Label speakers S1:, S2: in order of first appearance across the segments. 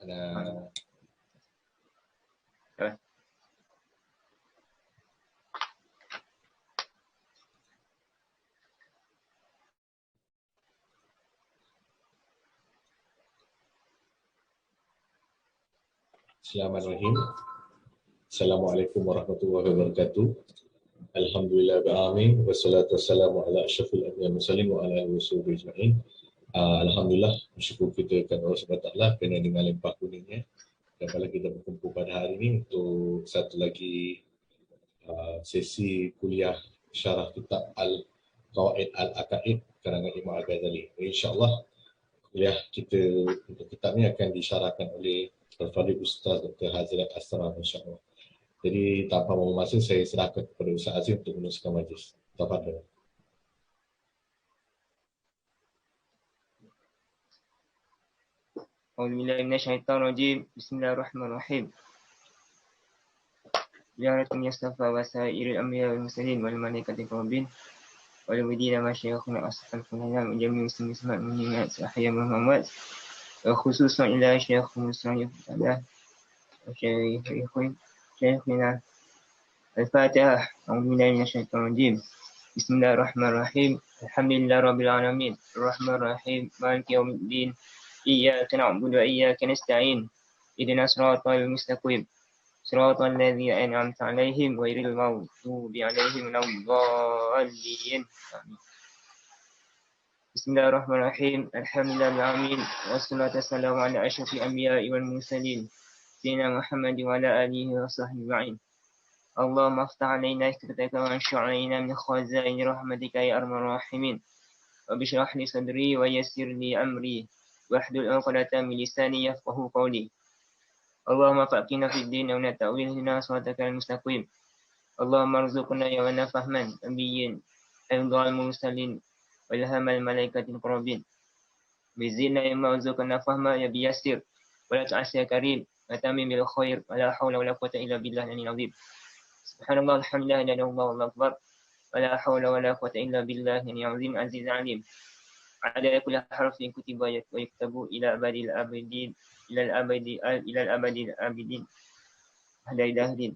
S1: Ana Bismillahirrahmanirrahim. Assalamualaikum warahmatullahi wabarakatuh. Alhamdulillah ba'amin. Wassalatu wassalamu ala asyrafil anbiya wal mursalin wa ala alihi wasahbihi ajma'in. Alhamdulillah, bersyukur kita kepada Allah SWT kerana dengan limpah kuningnya dapat kita berkumpul pada hari ini untuk satu lagi sesi kuliah syarah kitab Al-Qawaid Al-Aqaid karangan Imam Al-Ghazali. InsyaAllah kuliah kita untuk kitab ini akan disyarahkan oleh Al-Fadhil Ustaz Dr. Hazrat Asrar, insyaAllah. Jadi tanpa membuang masa, saya serahkan kepada Ustaz Azim untuk meneruskan majlis. Tafadhal.
S2: A'udzubillahi minasyaitonirrajim. Bismillahirrahmanirrahim. Ya Rabbi yastafa wa sa'iril anbiya wal mursalin wal malaikati muqarrabin wal mudina wa syayikhuna asfal funana wa jami'u muslimin mu'minin ahya Muhammad wa khususan ila syekh muslim ada syekhina al-Fatihah. A'udzubillahi minasyaitonirrajim. Bismillahirrahmanirrahim. Alhamdulillahi rabbil alamin. Arrahmanirrahim. Maliki yaumiddin. Iyyaka na'budu wa iyyaka nasta'in. Ihdinas siratal mustaqim. Siratal ladzina an'amta 'alaihim ghairil maghdubi 'alaihim waladdallin. Bismillahirrahmanirrahim. Alhamdulillahil alamin. Wassalatu wassalamu ala asyrafil anbiya'i wal mursalin. Sayyidina Muhammad wa ala alihi wa sahbihi ajma'in. Allahumma aftah 'alaina hikmataka wa anshur 'alaina min khazaini rahmatika ya arhamar rahimin. Rabbi shrah li sadri wa yassir li amri wahlul 'uqdatam min lisani yafqahu qawli. Allahumma faqihna fid din wa la ta'wilna siratal mustaqim. Allahumma arzuqna ya wa fahman nabiyyin al mursalin wa ilhamal malaikatil muqarrabin. Bizina ya marzuqna fahma ya biyassir wa la ta'sir karim wa tamim bil khair wa la hawla wa la quwwata illa billahi al-'aliyyil 'azim. Subhanallah, alhamdulillah, la ilaha illallah, wallahu akbar. Wa la hawla wa la quwwata illa billahi al-'aliyyil 'azim, aziz 'alim. Ada kulli harfin kutiba wa yaktabu ila abadil abidin, ila al-abadil abidin. Hada ilahin.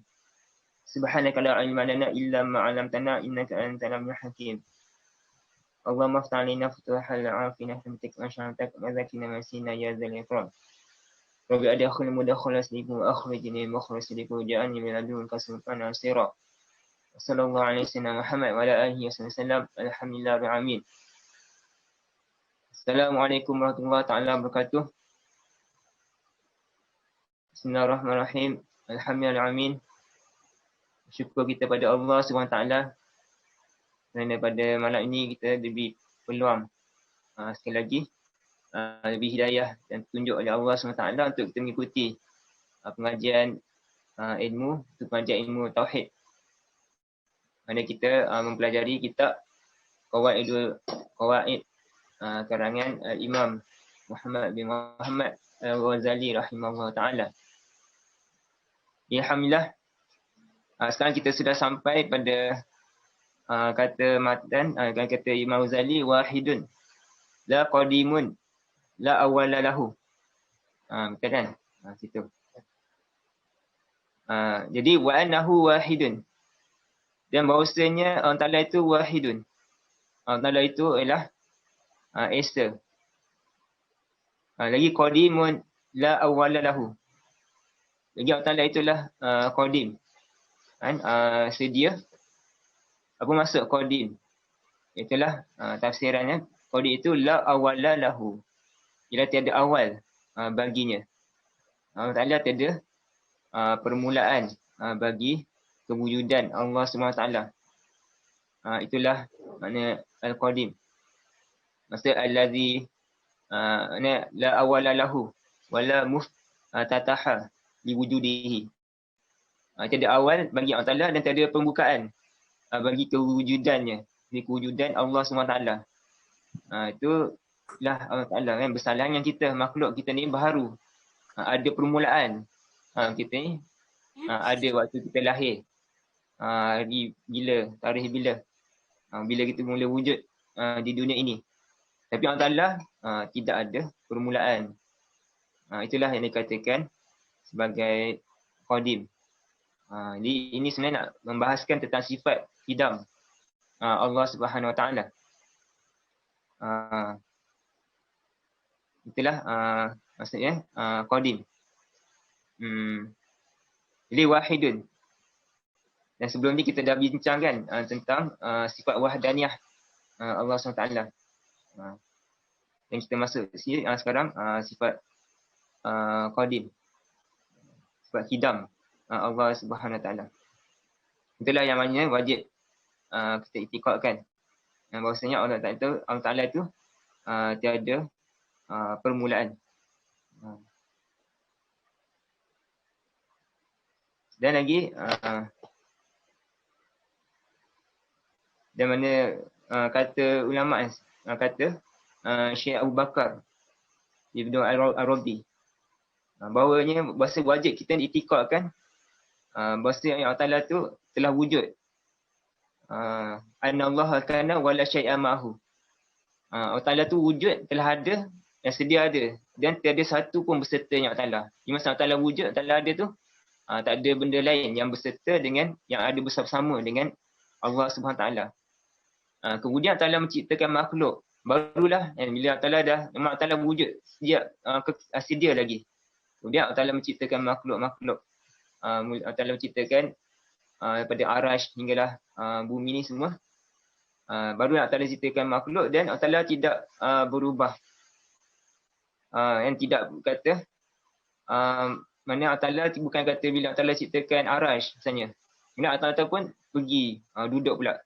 S2: Subhanaka la ilma lana illa ma 'allamtana innaka antal 'alimul hakim. Allahumma aftah 'alaina futuhal 'afina hamdik wa sya'atak wa zakina masina ya dzal ikram. Rabbi adkhil mudkhala sidqin wa akhrijni mukhraj sidqin waj'alni min ladunka sultanan nasira. Sallallahu alaihi wasallam Muhammad wa ala alihi wasallam. Alhamdulillah rabbil alamin. Assalamualaikum warahmatullahi taala wabarakatuh. Bismillahirrahmanirrahim. Alhamdulillah alamin. Syukur kita pada Allah SWT kerana pada malam ini kita diberi peluang sekali lagi lebih hidayah dan tunjuk oleh Allah SWT untuk kita mengikuti pengajian ilmu, pengajian ilmu Tauhid. Mana kita mempelajari kitab Qawaid karangan Imam Muhammad bin Muhammad Al-Ghazali rahimahullah ta'ala. Alhamdulillah, sekarang kita sudah sampai pada kata matan, kata Imam Ghazali, wahidun la qadimun la awwala lahu. Betul kan? Situ. Jadi wa annahu wahidun. Dan bahawasanya Allah Ta'ala itu wahidun. Allah Ta'ala itu ialah Esa. Lagi qadimun la awwala lahu. Lagi Allah Ta'ala itulah qadim. Kan? Sedia. Apa maksud qadim? Itulah tafsirannya. Qadim itu la awwala lahu. Ialah tiada awal baginya. Allah Ta'ala tiada permulaan bagi kewujudan Allah SWT. Itulah makna Al-Qadim. Maksud allazi la awala lahu wala muftataha liwujudihi. Tiada awal bagi Allah Ta'ala dan tiada pembukaan bagi kewujudannya. Ini kewujudan Allah SWT. Itulah Allah Ta'ala kan. Bersalahan yang kita, makhluk kita ni baharu. Ada permulaan. Kita ni ada waktu kita lahir. Hari bila, tarikh bila. Bila kita mula wujud di dunia ini. Tapi Allah Ta'ala tidak ada permulaan. Itulah yang dikatakan sebagai qadim. Jadi ini sebenarnya nak membahaskan tentang sifat qidam Allah Subhanahu Wa Taala. Itulah maksudnya qadim. Jadi wahidun. Dan sebelum ni kita dah bincangkan tentang sifat wahdaniyah Allah SWT. Dan kita masuk sini sekarang sifat qadim. Sifat qidam Allah Subhanahu Wa Taala. Itulah yang mana wajib kita itikadkan. Bahawasanya Allah Ta'ala itu tiada permulaan. Dan lagi dan mana kata ulama kata Syekh Abu Bakar Ibn Arabi bahawanya bahasa wajib kita itikadkan bahasa yang Allah Ta'ala tu telah wujud. Anna Allah kana wala syai'a ma'hu. Allah Ta'ala tu wujud, telah ada dan sedia ada, dan tiada satu pun bersertanya Allah Ta'ala. Di masa Allah Ta'ala wujud, Allah Ta'ala ada tu tak ada benda lain yang berserta dengan yang ada bersama-sama dengan Allah Subhanahu Taala. Kemudian Allah Ta'ala menciptakan makhluk. Barulah bila Allah Ta'ala dah Allah Ta'ala wujud sedia lagi. Kemudian Allah Ta'ala menciptakan makhluk-makhluk. Allah Ta'ala menciptakan daripada arash hinggalah bumi ni semua. Baru Allah Ta'ala ciptakan makhluk dan Allah Ta'ala tidak berubah. Yang tidak kata mana Allah Ta'ala bukan kata bila Allah Ta'ala ciptakan arash misalnya. Kemudian Allah Ta'ala pun pergi duduk pula.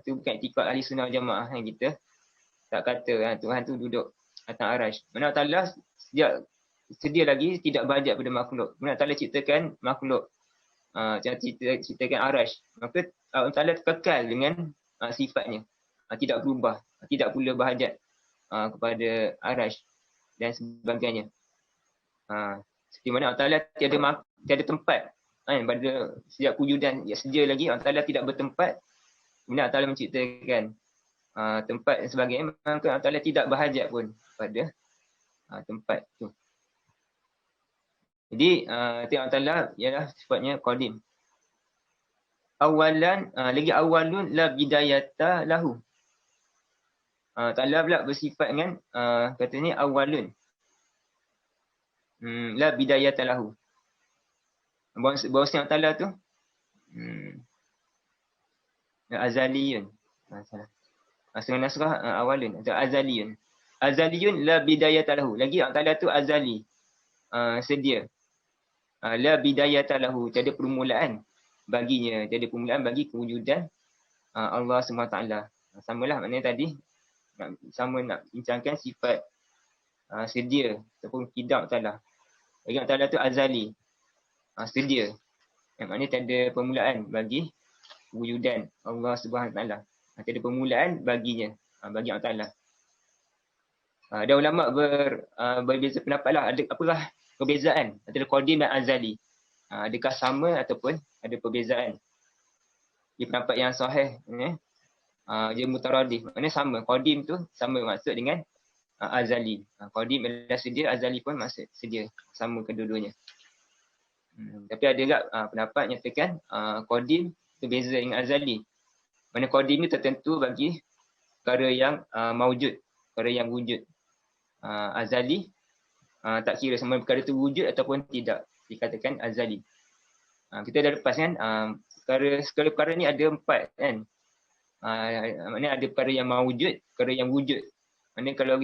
S2: Itu bukan itikad ahli sunnah jamaah yang kita tak kata Tuhan tu duduk atas arash. Mana Allah Ta'ala sedia lagi tidak berhajat pada makhluk. Kemudian Allah Ta'ala ciptakan makhluk. Ciptakan arash. Maka Allah Ta'ala kekal dengan sifatnya. Tidak berubah. Tidak pula berhajat kepada arash dan sebagainya. Seperti mana Allah Ta'ala tiada tempat. Pada sejak wujudan sedia lagi Allah Ta'ala tidak bertempat. Kemudian Allah Ta'ala menciptakan tempat dan sebagainya. Maka Allah Ta'ala tidak berhajat pun pada tempat tu. Jadi Allah Ta'ala ialah sifatnya qadim. Awalan, lagi awalun la bidayata lahu. Ta'ala pula bersifat dengan katanya awalun. La bidayata lahu. Bahawasanya Ta'ala tu azaliyun. Setengah nasrah awalun atau azaliyun. Azaliyun la bidayata lahu. Lagi Ta'ala tu azali. Sedia. La bidayata lahu, tiada permulaan baginya, tiada permulaan bagi kewujudan Allah SWT. Samalah maknanya tadi sama nak bincangkan sifat sedia ataupun qidam Ta'ala. Lagi Ta'ala tu azali, sedia. Yang maknanya tiada permulaan bagi kewujudan Allah SWT. Tiada permulaan baginya, bagi Allah Ta'ala. Ada ulama berbeza pendapat lah. Apakah perbezaan antara qadim dan azali? Adakah sama ataupun ada perbezaan? Di pendapat yang sahih dia mutaradif. Maknanya sama. Qadim tu sama maksud dengan azali. Qadim adalah sedia, azali pun maksud sedia. Sama kedua-duanya. Tapi ada juga pendapat nyatakan qadim berbeza dengan azali. Mana qadim ni tertentu bagi perkara yang maujud, perkara yang wujud. Azali tak kira sama perkara itu wujud ataupun tidak, dikatakan azali. Kita dah lepas kan segala perkara ni ada 4 kan. Maknanya ada perkara yang mawujud, perkara yang wujud. Maknanya kalau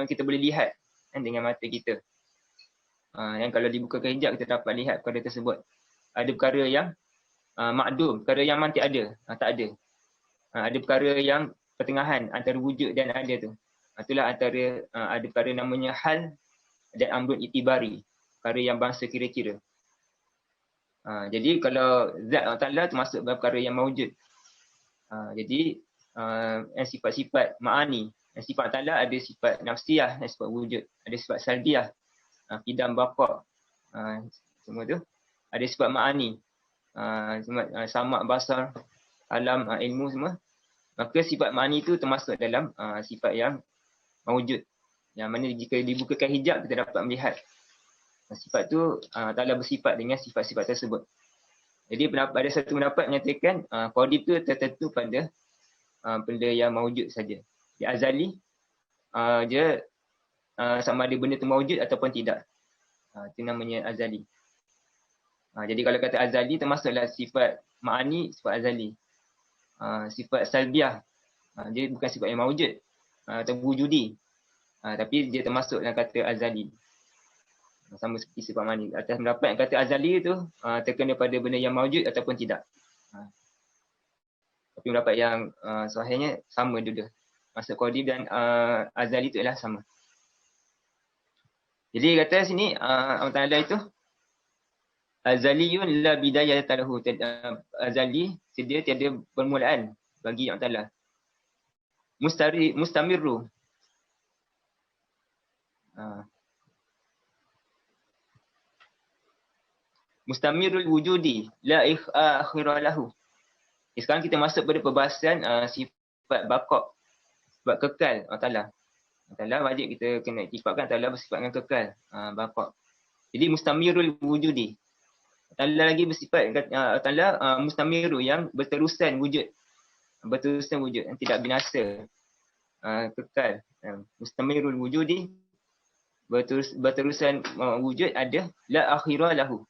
S2: kita boleh lihat kan dengan mata kita. Yang kalau dibukakan hijab kita dapat lihat perkara tersebut. Ada perkara yang makdum, perkara yang mantik ada, tak ada. Ada perkara yang pertengahan antara wujud dan ada tu. Itulah antara ada perkara namanya hal dan amrun itibari, perkara yang bangsa kira-kira. Jadi kalau zat Allah Ta'ala termasuk perkara yang mawujud. Jadi sifat-sifat ma'ani, sifat Allah Ta'ala ada sifat nafsiyah, ada sifat wujud, ada sifat salbiyah, qidam baqa, semua tu. Ada sifat ma'ani, sama' basar, alam, ilmu semua. Maka sifat ma'ani tu termasuk dalam sifat yang mawujud. Yang mana jika dibukakan hijab kita dapat melihat sifat tu Ta'ala bersifat dengan sifat-sifat tersebut. Jadi ada satu pendapat menyatakan qadim tu tertentu pada benda yang mawujud saja. Di azali dia sama ada benda tu mawujud ataupun tidak. Itu namanya azali. Jadi kalau kata azali termasuklah sifat ma'ani, sifat azali. Sifat salbiah, dia bukan sifat yang mawujud atau wujudi. Tapi dia termasuk dalam kata azali. Sama seperti sifat ma'ani. Atas pendapat yang kata azali tu terkena pada benda yang mawujud ataupun tidak. Tapi pendapat yang sahihnya sama dua-dua. Maksud qadim dan azali tu adalah sama. Jadi kata sini Allah Ta'ala itu azaliyun la bidayata lahu. Azali sedia tiada permulaan bagi Allah Ta'ala. Mustamirru. Mustamirul wujudi la akhira lahu. Sekarang kita masuk pada perbahasan sifat baqa', sifat kekal Allah Ta'ala. Allah Ta'ala wajib kita kena iktifatkan Allah Ta'ala bersifat dengan kekal, baqa'. Jadi mustamirul wujudi. Allah lagi bersifat Allah mustamiru yang berterusan wujud. Berterusan wujud yang tidak binasa. Kekal. Mustamirul wujudi, berterusan wujud ada la akhira lahu.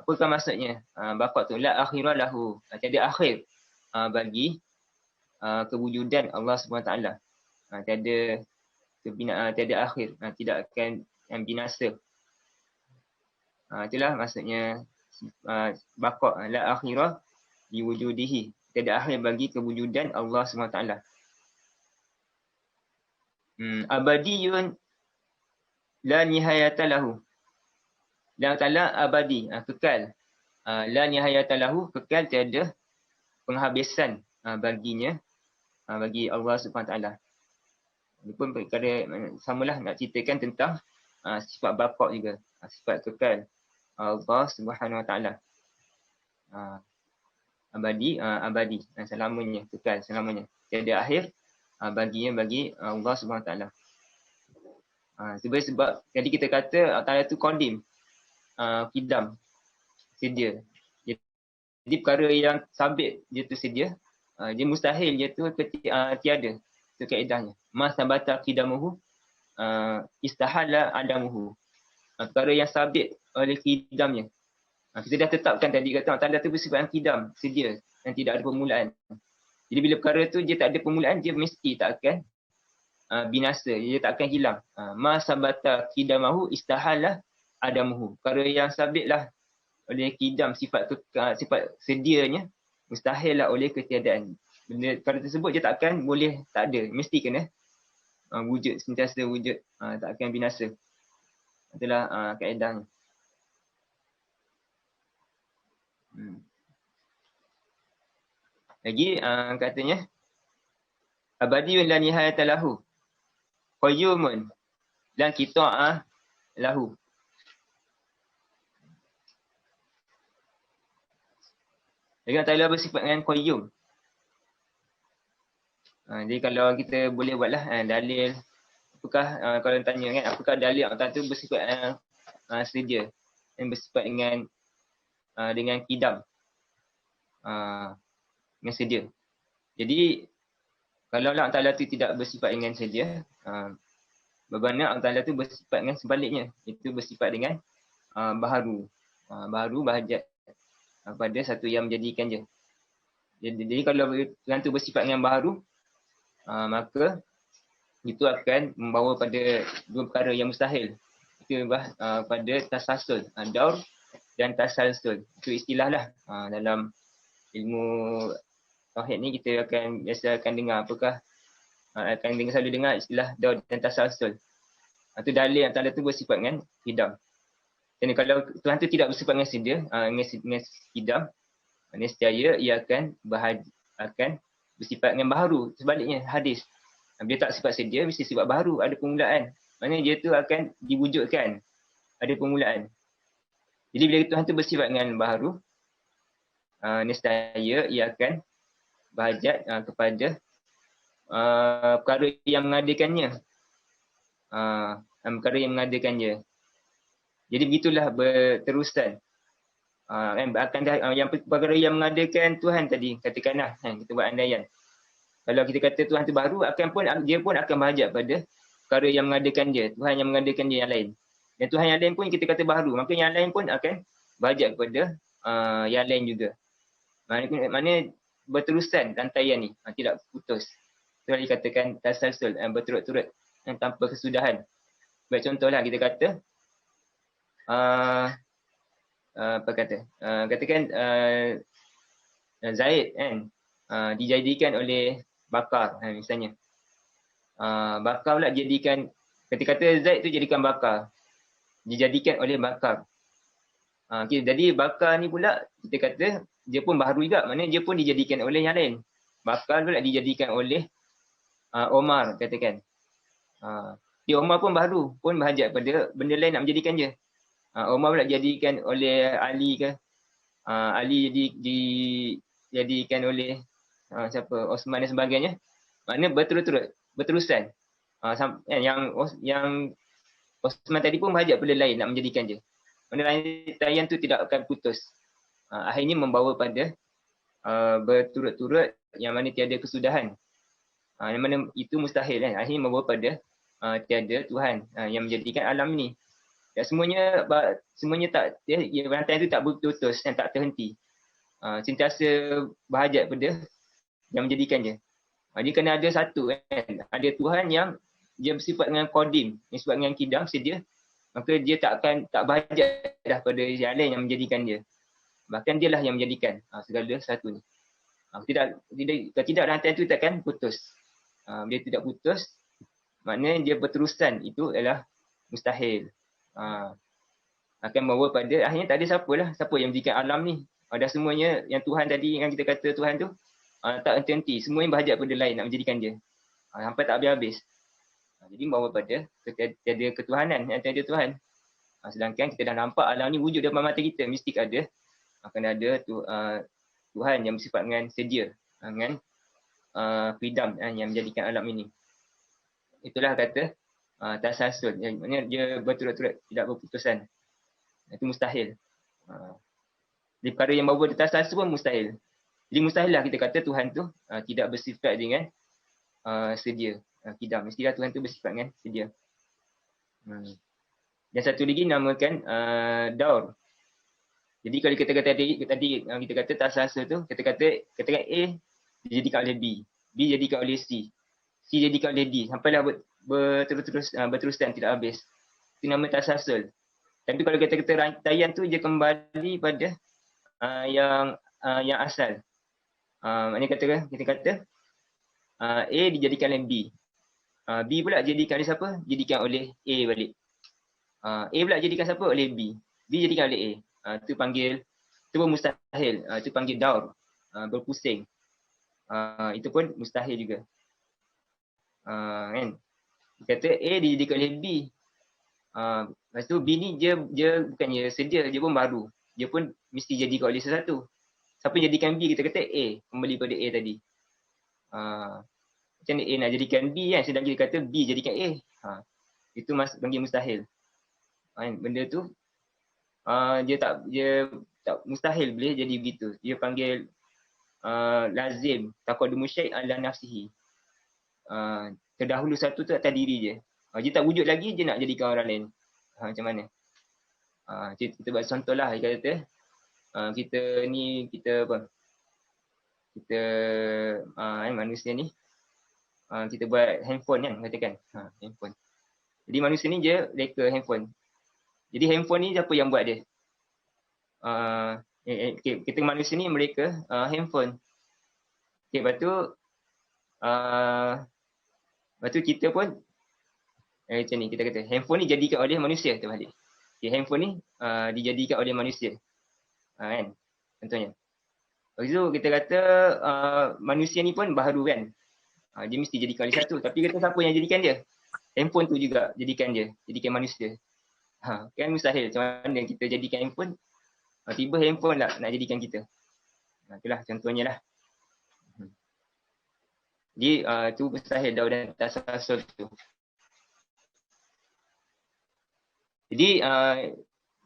S2: Apakah maksudnya? Bapak tu la akhira lahu. Tiada akhir bagi kewujudan Allah Subhanahu Taala. Tiada akhir, tidak akan yang binasa. Itulah maksudnya baqa' la akhirah di wujudihi. Tiada akhir bagi kewujudan Allah SWT. Abadiyun la nihayata lahu. Dan Ta'ala abadi, kekal. La nihayata lahu, kekal, tiada penghabisan baginya, bagi Allah SWT. Ini pun perkara samalah nak ceritakan tentang sifat baqa' juga, sifat kekal Allah Subhanahu Wa Taala. Abadi, selamanya, kekal selamanya. Tiada akhir baginya, bagi Allah Subhanahu Wa Taala. Sebab jadi kita kata Allah Taala tu qadim, qidam, sedia. Jadi perkara yang sabit dia tu sedia, dia mustahil dia tu tiada. Itu kaedahnya. Ma sabata qidamuhu istahala adamuhu. Perkara yang sabit oleh qidamnya. Kita dah tetapkan tadi kata Allah Ta'ala tu bersifat qidam, sedia, yang tidak ada permulaan. Jadi bila perkara tu dia tak ada permulaan, dia mesti tak akan binasa, dia tak akan hilang. Ma sabata qidamahu istahala adamuhu. Perkara yang sabitlah oleh qidam, sifat sedianya, mustahil lah oleh ketiadaan. Benda perkara tersebut dia tak akan boleh tak ada, mesti kena wujud, sentiasa wujud, tak akan binasa. Itulah kaedahnya. Lagi katanya abadiyun la nihayata lahu, qayyumun dan qita'ah lahu. Dengan Ta'ala bersifat dengan qayyum. Jadi kalau kita boleh buatlah dalil, apakah kalau tanya kan, apakah dalil Allah tu bersifat sedia, yang bersifat dengan qidam, dengan sedia. Jadi kalau Allah Ta'ala tu tidak bersifat dengan sedia, bermakna Allah Ta'ala tu bersifat dengan sebaliknya, itu bersifat dengan baharu, bahajat pada satu yang menjadikan je. Jadi kalau Tuhan tu bersifat dengan baharu, maka itu akan membawa pada dua perkara yang mustahil. Itu pada tasasul, daur dan tasalsul. Itu istilah lah dalam ilmu tauhid ni, kita akan biasa akan dengar apakah selalu dengar istilah daur dan tasalsul. Itu dalil yang tanda tu bersifat dengan qidam. Dan kalau Tuhan tu tidak bersifat dengan sedia, dengan qidam, nescaya ia akan bersifat dengan baharu. Sebaliknya hadis, dia tak sifat sedia, mesti sifat baharu, ada permulaan. Maknanya dia tu akan diwujudkan, ada permulaan. Jadi bila Tuhan tu bersifat dengan baharu, nescaya ia akan bahajat kepada perkara yang mengadakannya. perkara yang mengadakannya. Jadi begitulah berterusan. Yang perkara yang mengadakan Tuhan tadi, katakanlah kita buat andaian. Kalau kita kata Tuhan tu baru, dia pun akan berhajat pada perkara yang mengadakan dia, Tuhan yang mengadakan dia yang lain. Dan Tuhan yang lain pun kita kata baru, maka yang lain pun akan berhajat kepada yang lain juga. Maknanya berterusan rantaian ni, tidak putus. Itu yang dikatakan tasalsul, berturut-turut tanpa kesudahan. Baik contohlah kita kata katakan Zaid kan dijadikan oleh Bakar misalnya. Bakar pula jadikan, kita kata Zaid tu jadikan Bakar, dijadikan oleh Bakar. Jadi Bakar ni pula kita kata dia pun baru juga, maknanya dia pun dijadikan oleh yang lain. Bakar pula dijadikan oleh Omar katakan. Omar pun baru, pun berhajat pada benda lain nak menjadikan dia. Omar pula dijadikan oleh Ali ke, Ali dijadikan oleh siapa, Osman dan sebagainya. Maknanya berterusan. Yang Osman tadi pun berhajat pada lain nak menjadikan dia. Maknanya rantaian tu tidak akan putus. Akhirnya membawa pada berturut-turut yang mana tiada kesudahan. Yang mana itu mustahil kan. Akhirnya membawa pada tiada Tuhan yang menjadikan alam ni. Dan semuanya tak, rantaian itu tak berputus dan tak terhenti. Sentiasa berhajat pada yang menjadikan dia. Dia kena ada satu kan. Ada Tuhan yang dia bersifat dengan qadim, yang bersifat dengan kidam, sedia. Maka dia tak berhajat dah pada yang lain yang menjadikan dia. Bahkan dialah yang menjadikan segala satu ni. Tidak rantai itu takkan putus. Bila tidak putus, maknanya dia berterusan, itu adalah mustahil. Akan membawa pada akhirnya tak ada siapa yang menjadikan alam ni. Dah semuanya yang Tuhan tadi yang kita kata Tuhan tu tak henti-henti, semuanya berhajat pada lain nak menjadikan dia. Sampai tak habis-habis. Jadi membawa pada tiada ketuhanan, yang tiada Tuhan. Sedangkan kita dah nampak alam ni wujud depan mata kita, mesti ada akan ada Tuhan yang bersifat dengan sedia, dengan freedom yang menjadikan alam ini. Itulah kata tasalsul, maksudnya dia berturut-turut, tidak berputusan. Itu mustahil. Di perkara yang bawa di tasalsul pun mustahil. Jadi mustahil lah kita kata Tuhan tu tidak bersifat dengan sedia, tidak. Mestilah Tuhan tu bersifat dengan sedia. Dan satu lagi namakan daur. Jadi kalau kita kata tadi kita kata tasalsul tu, kita katakan A dijadikan oleh B, B dijadikan oleh C, C dijadikan oleh D, sampailah berterusan tidak habis. Itu nama tasalsul. Tapi kalau kita kata rantaian tu dia kembali pada yang asal. Maknanya kita kata A dijadikan oleh B. B pula jadikan oleh siapa? Jadikan oleh A balik. A pula jadikan siapa? Oleh B. B jadikan oleh A. Itu panggil, itu pun mustahil. Itu panggil daur, berpusing. Itu pun mustahil juga. Kan? Kata A dijadikan oleh B. Lepas tu B ni dia bukannya sedia, dia pun baru. Dia pun mesti jadikan oleh sesuatu. Siapa jadikan B? Kita kata A, kembali pada A tadi. Macam mana A nak jadikan B kan? Sedang kita kata B jadikan A. Itu panggil mustahil. Benda tu dia tak mustahil boleh jadi begitu. Dia panggil lazim taqaddum syai' ala nafsihi. Terdahulu satu tu atas diri dia. Dia tak wujud lagi, dia nak jadikan orang lain. Macam mana? Kita buat contoh lah. Kita kata kita manusia ni kita buat handphone kan, katakan handphone. Jadi manusia ni dia reka handphone. Jadi handphone ni siapa yang buat dia? Kita manusia ni mereka handphone. Lepas tu kita pun macam ni, kita kata handphone ni jadikan oleh manusia, terbalik. Handphone ni dijadikan oleh manusia. Kan? Contohnya. Lepas tu kita kata manusia ni pun baharu kan. Dia mesti jadikan oleh satu. Tapi kita siapa yang jadikan dia? Handphone tu juga jadikan dia. Jadikan manusia. Kan mustahil. Macam mana kita jadikan handphone, tiba handphone lah nak jadikan kita. Itulah contohnya lah. Jadi itu mustahil daur dan tasalsul tu. Jadi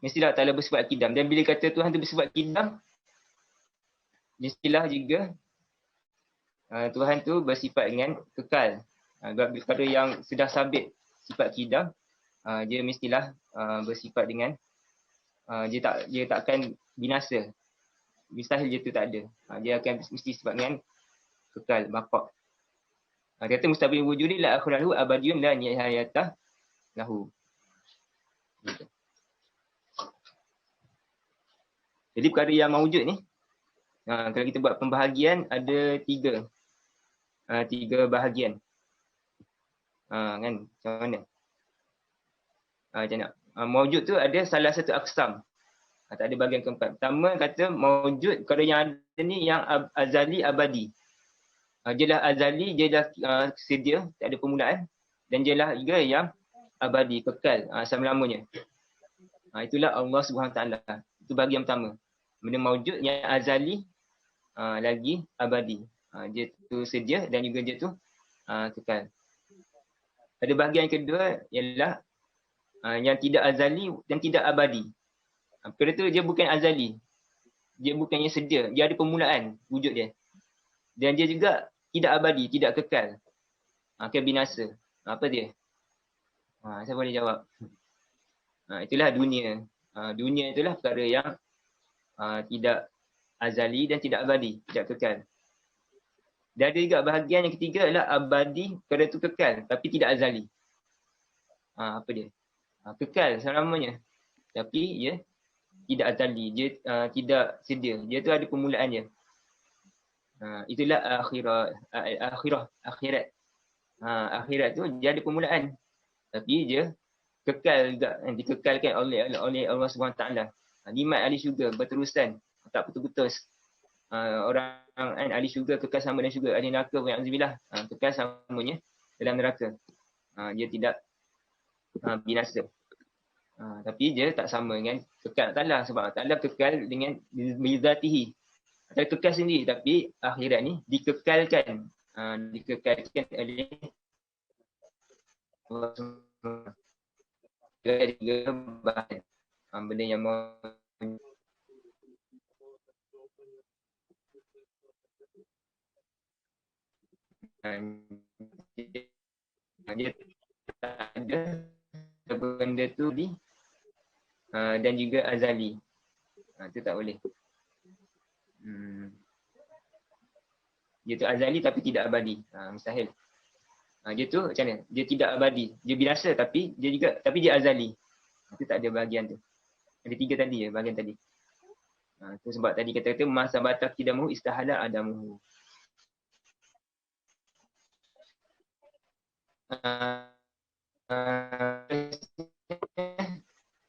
S2: mestilah Ta'ala bersifat kidam. Dan bila kata Tuhan tu bersifat kidam, mestilah juga Tuhan tu bersifat dengan kekal. Perkara yang sudah sabit sifat kidam, dia mestilah bersifat dengan dia tak akan binasa. Mustahil dia tu tak ada. Dia akan mesti sifat dengan kekal, bapak. Dia kata mustabil wujudi la akhirahu abadiyun la nihayatah lahu. Jadi perkara yang mawujud ni, kalau kita buat pembahagian ada tiga bahagian. Kan macam mana? Macam mana? Mawujud tu ada salah satu aksam. Tak ada bahagian keempat. Pertama kata mawujud, perkara yang ada ni yang azali abadi. Dia dah azali, dia dah sedia, tak ada permulaan. Dan dia lah juga yang abadi, kekal, selama-lamanya. Itulah Allah SWT. Itu bahagian pertama. Benda mawujud yang azali lagi abadi. Dia tu sedia dan juga dia tu kekal. Ada bahagian yang kedua ialah yang tidak azali dan tidak abadi. Perkara tu dia bukan azali. Dia bukannya sedia. Dia ada permulaan wujud dia. Dan dia juga tidak abadi, tidak kekal. Akan binasa. Apa dia? Saya boleh jawab. Itulah dunia. Dunia itulah perkara yang tidak azali dan tidak abadi, tidak kekal. Dan ada juga bahagian yang ketiga adalah abadi, perkara itu kekal tapi tidak azali. Apa dia? Kekal selamanya. Tapi dia tidak azali, dia tidak sedia. Dia tu ada permulaan dia. Itulah akhirat. Akhirat tu dia ada permulaan. Tapi dia kekal juga, dikekalkan oleh Allah SWT. Nikmat ahli syurga berterusan, tak putus-putus. Orang ahli syurga kekal sama dalam syurga, ahli neraka wa'azubillah kekal samanya dalam neraka. Dia tidak binasa. Tapi dia tak sama dengan kekal Ta'ala, sebab Ta'ala kekal dengan bizatihi. Ta'ala kekal sendiri, tapi akhirat ni dikekalkan. Dikekalkan oleh Allah SWT. Juga bahan benda yang dia tak ada benda tu dan juga azali. Itu tak boleh. Dia tu azali tapi tidak abadi. Mustahil. Dia tu macam mana? Dia tidak abadi. Dia binasa tapi dia azali. Itu tak ada bahagian tu. Ada tiga tadi ya, bahagian tadi. Itu sebab tadi kata masa batak kidamuhu istahala adamuhu.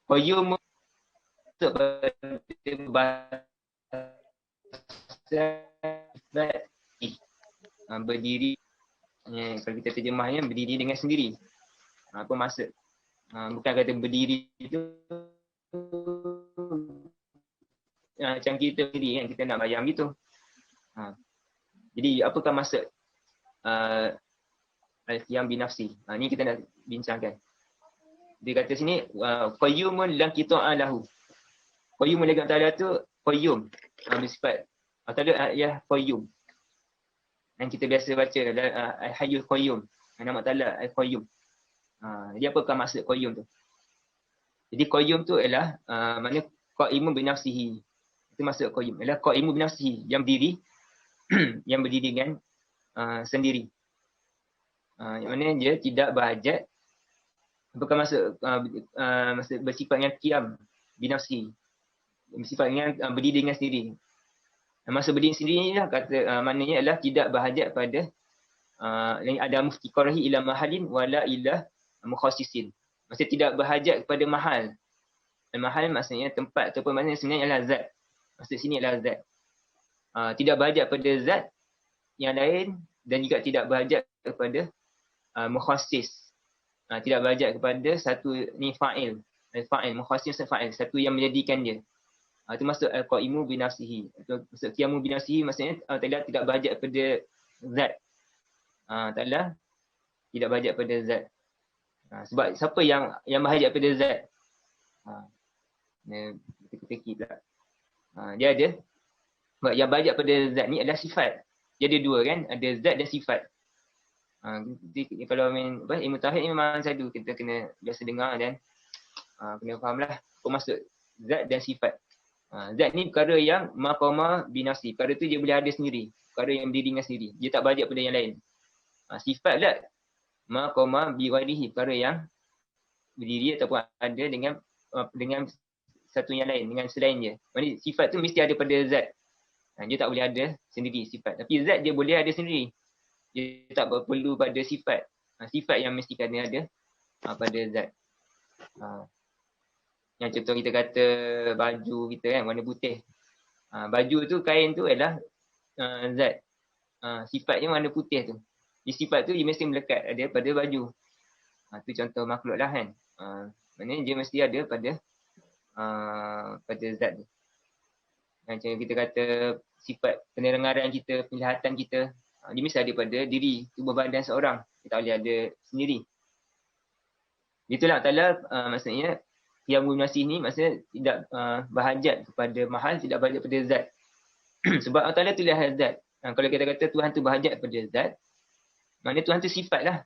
S2: Qayyum berdiri, kalau kita terjemahnya berdiri dengan sendiri. Apa maksud? Bukan kata berdiri itu macam kita sendiri kan, kita nak bayang gitu. Jadi apakah maksud al-qiyam binafsi? Ni kita nak bincangkan. Dia kata sini qayyumun la qita'a lahu. Qayyum dengan Ta'ala tu qayyum, bersifat Ta'ala ya qayyum. Dan kita biasa baca al-hayyul qayyum. Nama Ta'ala al-qayyum. Jadi apakah maksud qayyum tu? Jadi qayyum tu ialah makna qaimun bi nafsihi. Itu maksud qayyum. Ialah qaimun bi nafsihi, yang berdiri yang berdiri dengan sendiri. Yang mana dia tidak berhajat. Apakah maksud maksud bersifat dengan qiyam bi nafsihi? Bersifat dengan berdiri dengan sendiri. Maksud berdiri sendiri ni lah kata maknanya adalah tidak berhajat pada ada muftiqarahi ila mahalin wala ila mukhassisin. Maksudnya tidak berhajat kepada mahal. Mahal maksudnya tempat ataupun maksudnya sebenarnya adalah zat. Maksud sini adalah zat. Tidak berhajat pada zat yang lain dan juga tidak berhajat kepada mukhassis. Tidak berhajat kepada satu ni fa'il. Fa'il, mukhassis fa'il, satu yang menjadikan dia. Itu maksud al-qaimu bi nafsihi. Maksud qiyamu bi nafsihi maksudnya Ta'ala tidak berhajat pada zat. Ta'ala tidak berhajat pada zat. Sebab siapa yang berhajat pada zat? Teka-teki pula. Dia ada, yang banyak pada zat ni adalah sifat. Dia ada dua kan, ada zat dan sifat. Kalau main ilmu tauhid ni memang satu, kita kena biasa dengar dan kena fahamlah apa maksud zat dan sifat. Zat ni perkara yang maqama binafsi, perkara tu dia boleh ada sendiri, perkara yang berdiri dengan sendiri, dia tak bajak pada yang lain. Sifat pula maqama biwarihi, perkara yang berdiri ataupun ada dengan satu yang lain, dengan selain dia. Maksudnya sifat tu mesti ada pada zat. Dia tak boleh ada sendiri sifat. Tapi zat dia boleh ada sendiri. Dia tak perlu pada sifat. Sifat yang mesti kena ada pada zat. Yang contoh kita kata baju kita kan warna putih. Baju tu, kain tu adalah zat. Sifatnya warna putih tu. Sifat tu dia mesti melekat ada pada baju. Tu contoh makhluk lah kan. Maknanya dia mesti ada pada zat tu. Macam kita kata sifat pendengaran kita, penglihatan kita, dia mesti ada pada diri, tubuh badan seorang. Dia tak boleh ada sendiri. Itulah Ta'ala maksudnya yang munasih ni maksudnya tidak berhajat kepada mahal, tidak berhajat pada zat. Sebab Allah Ta'ala tu lihat zat. Kalau kita kata Tuhan tu berhajat pada zat, maknanya Tuhan tu sifat lah.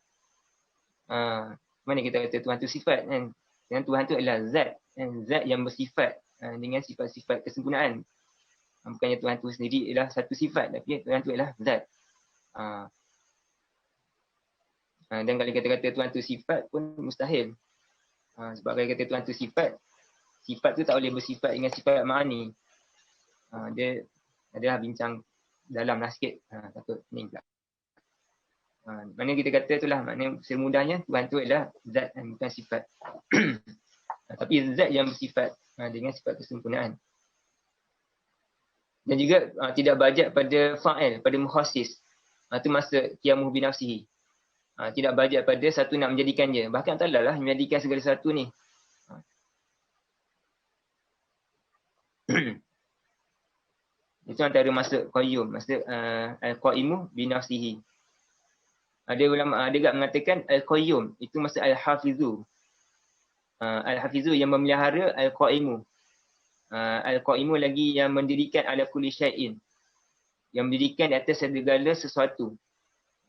S2: Mana kita kata Tuhan tu sifat kan? Dan Tuhan tu adalah zat. Zat yang bersifat dengan sifat-sifat kesempurnaan. Bukannya Tuhan tu sendiri ialah satu sifat, tapi Tuhan tu adalah zat. Dan kalau kita kata Tuhan tu sifat pun mustahil. Sebab kalau kata Tuhan tu sifat tu tak boleh bersifat dengan sifat ma'ani. Dia adalah bincang dalam lah sikit. Takut ni pula. Maknanya kita kata itulah, maknanya semudahnya Tuhan tu adalah zat dan bukan sifat. Tapi zat yang bersifat dengan sifat kesempurnaan. Dan juga tidak bajak pada fa'il, pada mukhassis. Itu maksud qiyamuh binafsihi. Tidak bajak pada satu nak menjadikannya. Bahkan Allah lah menjadikan segala satu ni. Itu antara maksud qayyum. Maksud al-qaimu binafsihi. Ada ulama ada juga mengatakan al-qayyum. Itu maksud al-hafizu. Al-hafizu yang memelihara al-qaimu. Al-qaimu lagi yang mendirikan ala kulli syai'in. Yang mendirikan di atas segala sesuatu.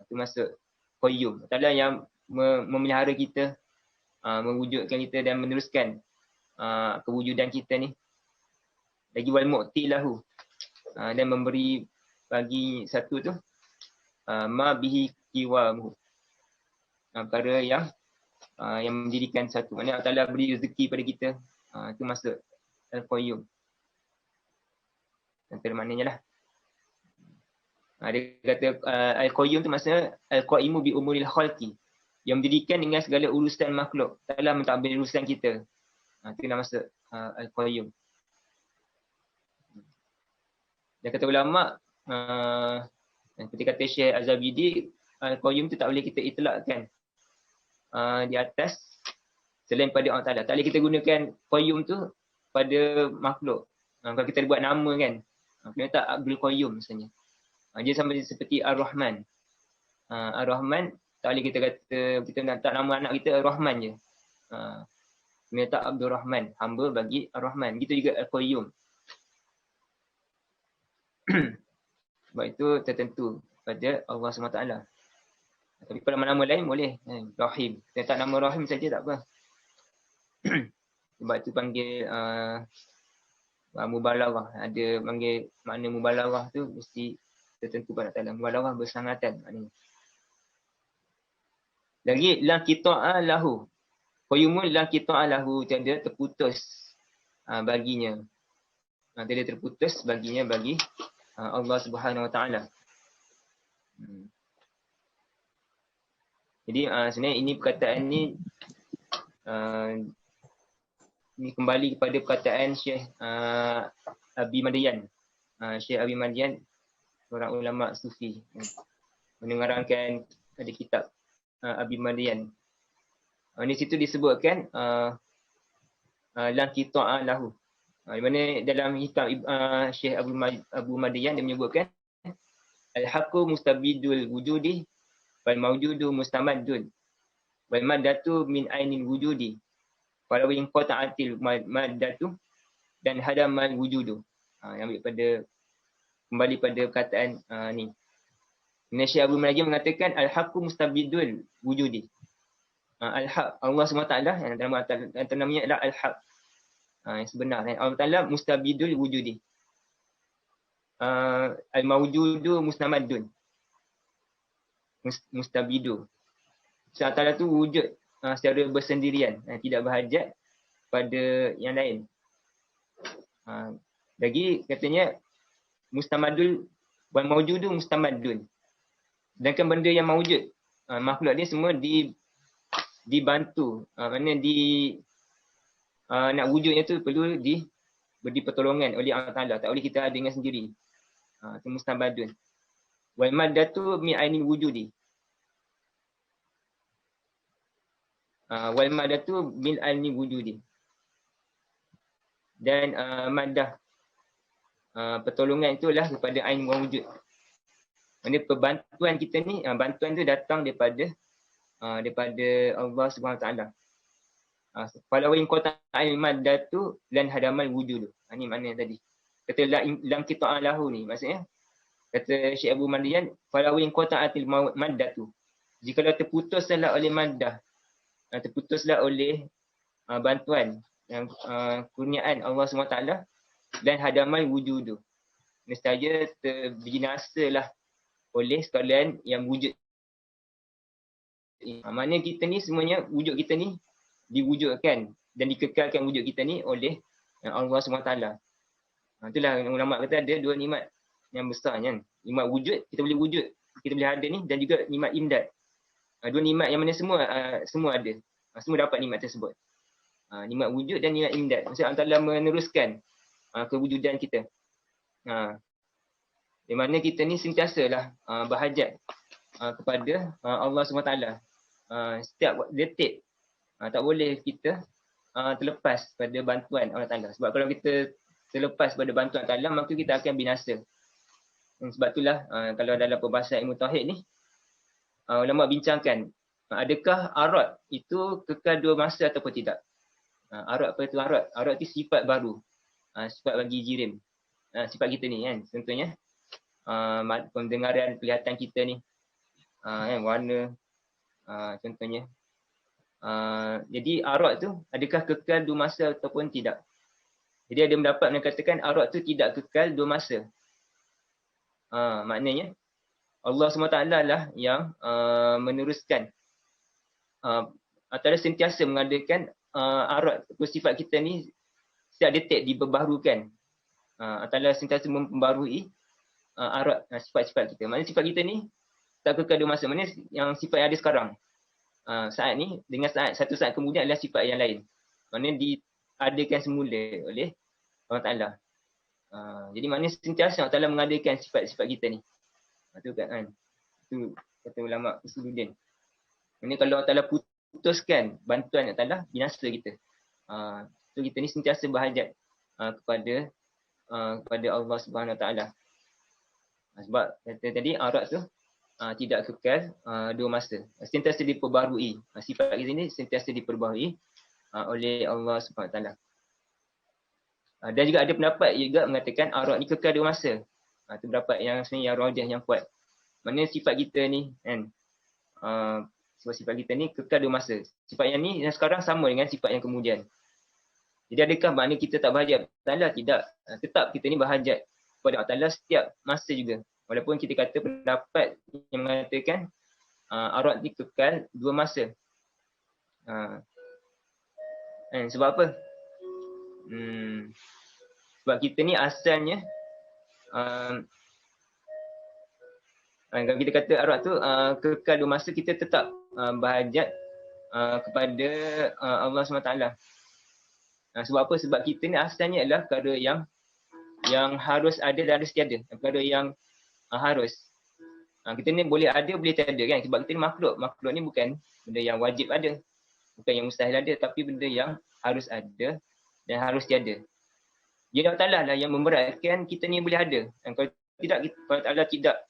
S2: Itu maksud qayyum. Allah yang memelihara kita, mewujudkan kita dan meneruskan kewujudan kita ni. Lagi wal mu'ti lahu. Dan memberi bagi satu tu ma bihi qiwamu. Perkara yang mendirikan satu. Maksudnya Allah beri rezeki pada kita. Itu maksud al-qayyum. Antara maknanya lah. Dia kata al-qayyum tu maksudnya al-qaimu bi umuril khalqi. Yang mendirikan dengan segala urusan makhluk. Allah mentadbir urusan kita. Itu nama maksud al-qayyum. Dan kata ulama, seperti kata Syekh Az-Zabidi, al-qayyum tu tak boleh kita itlakkan di atas selain pada Allah Ta'ala. Tak boleh kita gunakan qayyum tu pada makhluk. Kalau kita buat nama kan, kena tak Abdul Qayyum misalnya. Dia sama seperti Ar-Rahman. Ar-Rahman, tak boleh kita kata, kita nak tak nama anak kita Ar-Rahman je. Kena tak Abdul Rahman, hamba bagi Ar-Rahman. Gitu juga Al-Qayyum. Sebab itu tertentu pada Allah SWT. Tapi pada nama lain boleh. Rahim. Kita tak nama Rahim saja tak apa. Sebab itu panggil mubalaghah. Ada panggil makna mubalaghah tu mesti tertentu pada Allah. Mubalaghah bersangatan maknanya. Lagi la qita'a lahu. Qayyumun la qita'a lahu, tiada terputus baginya. Tiada terputus baginya bagi Allah Subhanahu Wa Taala. Jadi sebenarnya ini perkataan ni kembali kepada perkataan Syekh Abi Madian. Syekh Abi Madian, seorang ulama sufi, mengarangkan ada kitab Abi Madian. Di situ disebutkan la qita'a lahu. Di mana dalam kitab Syekh Abu Madian dia menyebutkan al-haqqu mustabidul wujudi wal mawjudu mustamaddun wal maddatu min ainil wujudi Walau in qata'atil maddatu dan hadamal wujudu. Ambil kembali pada perkataan ni. Nasy Abu Mulaji mengatakan al-haqqu mustabidul wujudi. Al-haq, Allah SWT yang namanya adalah al-haq. Yang sebenar. Allah Ta'ala mustabidul wujudi. Al-mawjudu musnamadun. Mustabidu. Allah Ta'ala tu wujud secara bersendirian. Tidak berhajat pada yang lain. Lagi katanya mustamadul wal mawjudu mustamadun. Sedangkan benda yang mawujud, makhluk ni semua dibantu. Maknanya nak wujudnya tu perlu diberi pertolongan oleh Allah Ta'ala. Tak boleh kita ada dengan sendiri. Itu mustamadun. Wal maddatu min ainil wujudi. Wal maddatu min ainil wujudi. Dan maddah pertolongan itulah kepada ain wujud. Maksudnya perbantuan kita ni, bantuan tu datang daripada Allah Subhanahu Wa Taala. Kalau in qata'il maddatu lan hadamal wujud. Ini maknanya tadi. Kata lam qita'alahu ni maksudnya kata Syekh Abu Mardian, kalau in qata'atil maddatu. Jikalau terputuslah oleh maddah, terputuslah oleh bantuan yang kurniaan Allah Subhanahu Wa Taala dan hadamal wujud. Nescaya terbinasalah oleh sekalian yang wujud. Maknanya kita ni semuanya, wujud kita ni diwujudkan dan dikekalkan wujud kita ni oleh Allah SWT. Itulah ulama kata ada dua nikmat yang besar kan. Nikmat wujud, kita boleh wujud, kita boleh ada ni, dan juga nikmat imdad. Dua nikmat yang mana semua ada. Semua dapat nikmat tersebut. Nikmat wujud dan nikmat imdad. Maksudnya Allah Ta'ala meneruskan kewujudan kita. Di mana kita ni sentiasalah berhajat kepada Allah SWT. Setiap detik tak boleh kita terlepas pada bantuan Allah Ta'ala. Sebab kalau kita terlepas pada bantuan Allah Ta'ala, maka kita akan binasa. Sebab itulah kalau dalam perbahasan ilmu tauhid ni, ulama bincangkan, adakah arad itu kekal dua masa ataupun tidak? Arad apa itu arad? Arad itu sifat baru. Sifat bagi jirim. Sifat kita ni kan, contohnya pendengaran, penglihatan kita ni, warna, contohnya. Jadi arad tu adakah kekal dua masa ataupun tidak? Jadi ada pendapat yang katakan arad tu tidak kekal dua masa. Maknanya Allah SWT lah yang meneruskan atau sentiasa mengadakan arad sifat kita ni setiap detik diperbaharukan. Atau sentiasa memperbaharui arad sifat-sifat kita. Maknanya sifat kita ni tak kekal dua masa. Maknanya yang sifat yang ada sekarang saat ni dengan satu saat kemudian adalah sifat yang lain. Maknanya diadakan semula oleh Allah Ta'ala. Jadi maknanya sentiasa Allah Ta'ala mengadakan sifat-sifat kita ni. Itu kan. Itu kata ulama Usuluddin. Maknanya kalau Allah Ta'ala putuskan bantuan Allah Ta'ala, binasa kita. So kita ni sentiasa berhajat kepada Allah Subhanahu Wa Taala. Sebab kata tadi arad tu tidak kekal dua masa. Sentiasa diperbaharui. Sifat kita ni sentiasa diperbaharui oleh Allah Subhanahu Wa Taala. Dan juga ada pendapat juga mengatakan arad ni kekal dua masa. Itu pendapat yang sebenarnya yang rajih, yang kuat. Maknanya sifat kita ni kan, sifat kita ni kekal dua masa. Sifat yang ni yang sekarang sama dengan sifat yang kemudian. Jadi adakah makna kita tak berhajat kepada Allah? Tidak. Tetap kita ni berhajat kepada Allah Ta'ala setiap masa juga. Walaupun kita kata pendapat yang mengatakan arad ni kekal dua masa. Sebab apa? Sebab kita ni asalnya kalau kita kata arad tu kekal dua masa, kita tetap berhajat kepada Allah SWT. Sebab apa? Sebab kita ni asalnya adalah perkara yang harus ada dan harus tiada. Perkara yang harus. Kita ni boleh ada, boleh tiada kan. Sebab kita ni makhluk. Makhluk ni bukan benda yang wajib ada. Bukan yang mustahil ada. Tapi benda yang harus ada dan harus tiada. Jadi Allah Ta'ala lah yang memberatkan kita ni boleh ada. Dan kalau Allah tidak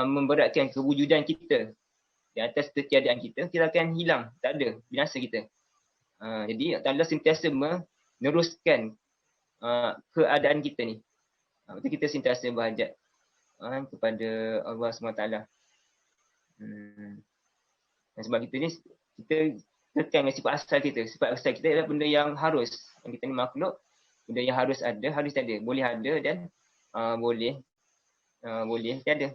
S2: memberatkan kewujudan kita di atas ketiadaan kita, kita akan hilang. Tak ada. Binasa kita. Jadi Allah Ta'ala sentiasa meneruskan keadaan kita ni. Betul kita sentiasa berhajat kepada Allah SWT. Dan sebab kita ni, kita tekan dengan sifat asal kita. Sifat asal kita adalah benda yang harus. Yang kita ni makhluk, benda yang harus ada, harus ada. Boleh ada dan boleh tiada.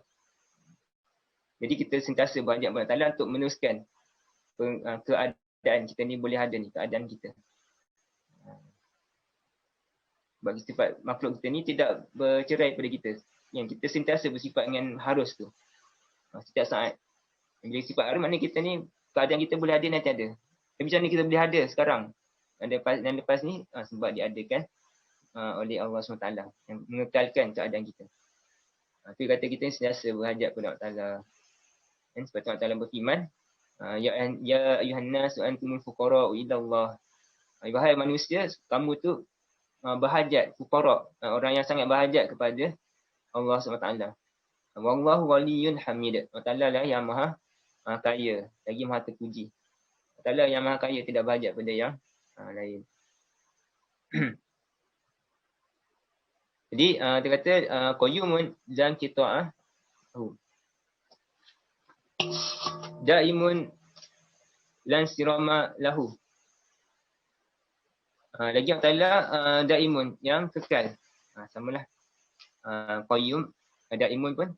S2: Jadi kita sentiasa berhajat kepada Allah Ta'ala untuk meneruskan keadaan kita ni boleh ada ni, keadaan kita. Sebab sifat makhluk kita ni tidak bercerai pada kita. Yang kita sentiasa bersifat dengan harus tu. Setiap saat. Bila sifat harus maknanya kita ni, keadaan kita boleh ada nanti ada. Tapi macam mana kita boleh ada sekarang? Dan lepas ni, sebab diadakan oleh Allah SWT yang mengekalkan keadaan kita. Itu kata kita sentiasa berhajat kepada Allah Ta'ala. Dan sebab Allah Ta'ala berfirman, Ya ayuhan nas antumul fuqara'u ila Allah. Wahai manusia, kamu tu berhajat, fuqara', orang yang sangat berhajat kepada Allah SWT. Wallahu waliyun hamid. Allah Ta'ala lah yang maha kaya, lagi maha terpuji. Allah Ta'ala yang maha kaya, tidak berhajat pada yang lain. Jadi dia kata qayyumun dan qita'ah daimun lan sirama lahu. Lagi Allah Ta'ala daimun yang kekal. Samalah qayyum, daimun pun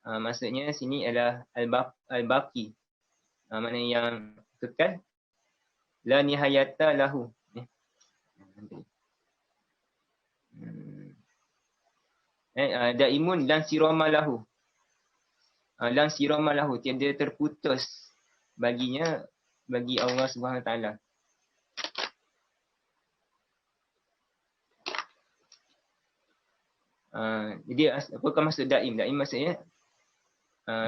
S2: maksudnya sini adalah al-baqi. Maknanya yang kekal. La nihayata lahu. Daimun dan sirama lahu. Lan sirama lahu, tiada terputus baginya, bagi Allah Subhanahu Taala. Jadi apakah maksud daim? Daim maksudnya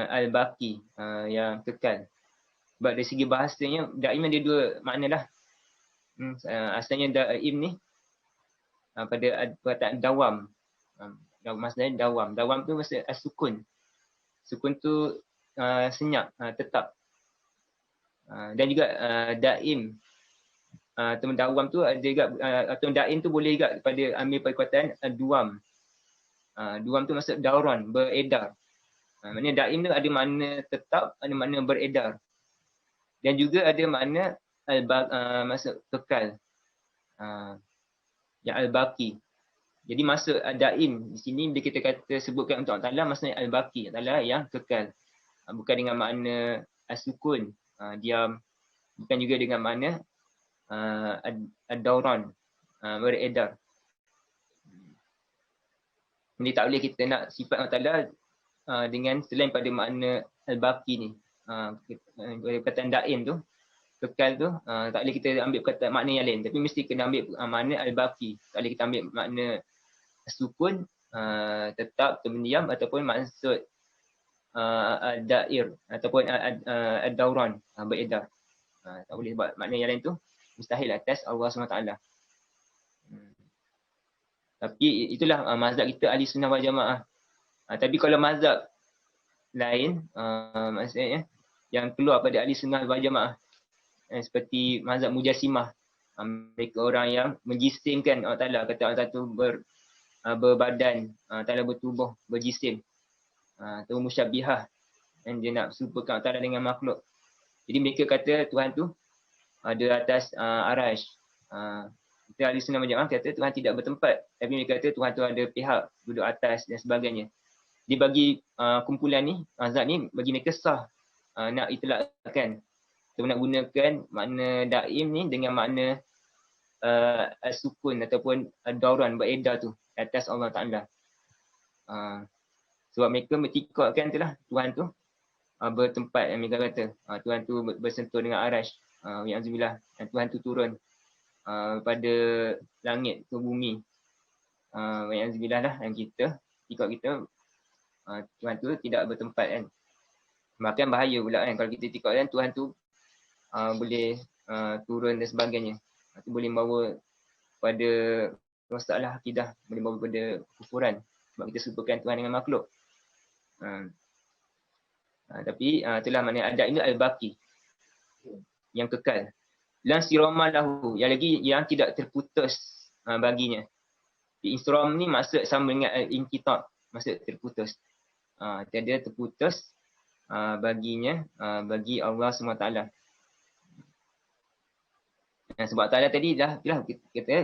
S2: al-baqi, yang kekal. Sebab dari segi bahasanya daim ada dua makna lah. Asalnya daim ni pada perkataan dawam. Maksudnya dawam. Dawam tu maksud as-sukun. Sukun tu senyap, tetap. Dan juga daim. Atau dawam tu ada juga, atau daim tu boleh juga pada ambil perkataan duam. Duam tu maksud dauran, beredar. Maknanya daim tu ada makna tetap, ada makna beredar. Dan juga ada makna maksud kekal. Yang al-baqi. Jadi maksud daim di sini bila kita kata sebutkan untuk Allah Ta'ala, maksudnya al-baqi, Allah yang kekal. Bukan dengan makna as-sukun, diam. Bukan juga dengan makna ad-dauran, beredar. Jadi tak boleh kita nak sifat Allah Ta'ala dengan selain pada makna al-baqi ni. Perkataan daim tu, kekal tu, tak boleh kita ambil perkataan makna yang lain. Tapi mesti kena ambil makna al-baqi. Tak boleh kita ambil makna sukun, tetap, terdiam, ataupun maksud dair ataupun ad-dauran, beredar. Tak boleh sebab makna yang lain tu mustahil atas Allah SWT. Tapi itulah mazhab kita ahli sunnah wal jamaah. Tapi kalau mazhab lain, maksudnya yang keluar pada ahli sunnah wal jamaah, seperti mazhab Mujassimah, mereka orang yang menjisimkan Allah Ta'ala, kata Allah Ta'ala tu berbadan, Ta'ala bertubuh, berjisim, atau musyabbihah, dan dia nak serupakan Allah Ta'ala dengan makhluk. Jadi mereka kata Tuhan tu ada atas arash. Kita ahli sunnah wal jamaah kata Tuhan tidak bertempat, tapi mereka kata Tuhan tu ada pihak duduk atas dan sebagainya. Dia bagi kumpulan ni, mazhab ni, bagi mereka sah nak itlakkan, atau nak gunakan makna daim ni dengan makna sukun ataupun dauran, beredar tu atas Allah Ta'ala. Sebab mereka bertikadkan tu lah Tuhan tu bertempat, yang mereka kata Tuhan tu bersentuh dengan arash, ya'zubillah, dan Tuhan tu turun pada langit ke bumi, ya'zubillah lah, yang kita ikut kita Tuhan tu tidak bertempat kan. Bahkan bahaya pula kan kalau kita tikadkan Tuhan tu boleh turun dan sebagainya. Itu boleh membawa pada masalah akidah, boleh membawa pada kufuran sebab kita serupakan Tuhan dengan makhluk. Tapi itulah makna adab ini al-baqi, yang kekal. lan sirama lahu, yang lagi yang tidak terputus baginya. Insiram ni maksud sama dengan al-inqita', maksud terputus. Tiada terputus baginya, bagi Allah SWT. Sebab ta'ala tadi dah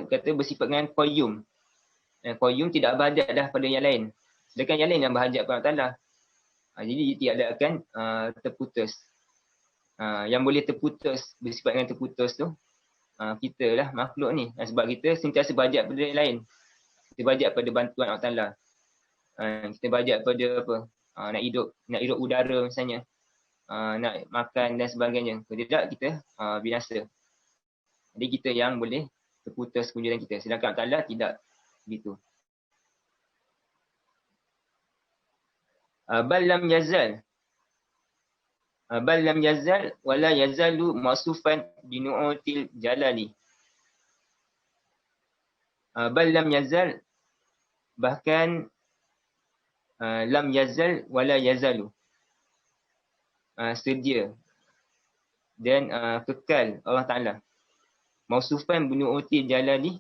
S2: kata bersifat dengan qayyum. Qayyum tidak berhajat dah pada yang lain. Sedangkan yang lain yang berhajat kepada Allah Ta'ala. Jadi tiada akan terputus. Yang boleh terputus, bersifat dengan terputus tu, kita lah makhluk ni. Sebab kita sentiasa berhajat pada yang lain. Kita berhajat pada bantuan Allah Ta'ala. Kita berhajat pada apa? Nak hidup udara misalnya. Nak makan dan sebagainya. Kalau tidak, kita binasa. Jadi kita yang boleh terputus kewujudan kita. Sedangkan Allah Ta'ala tidak begitu. Bal lam yazal. Bal lam yazal wala yazalu mausufan binu'util jalali. Bal lam yazal, bahkan lam yazal wala yazalu, sedia dan kekal Allah Ta'ala. Mausufan binu'util jalali,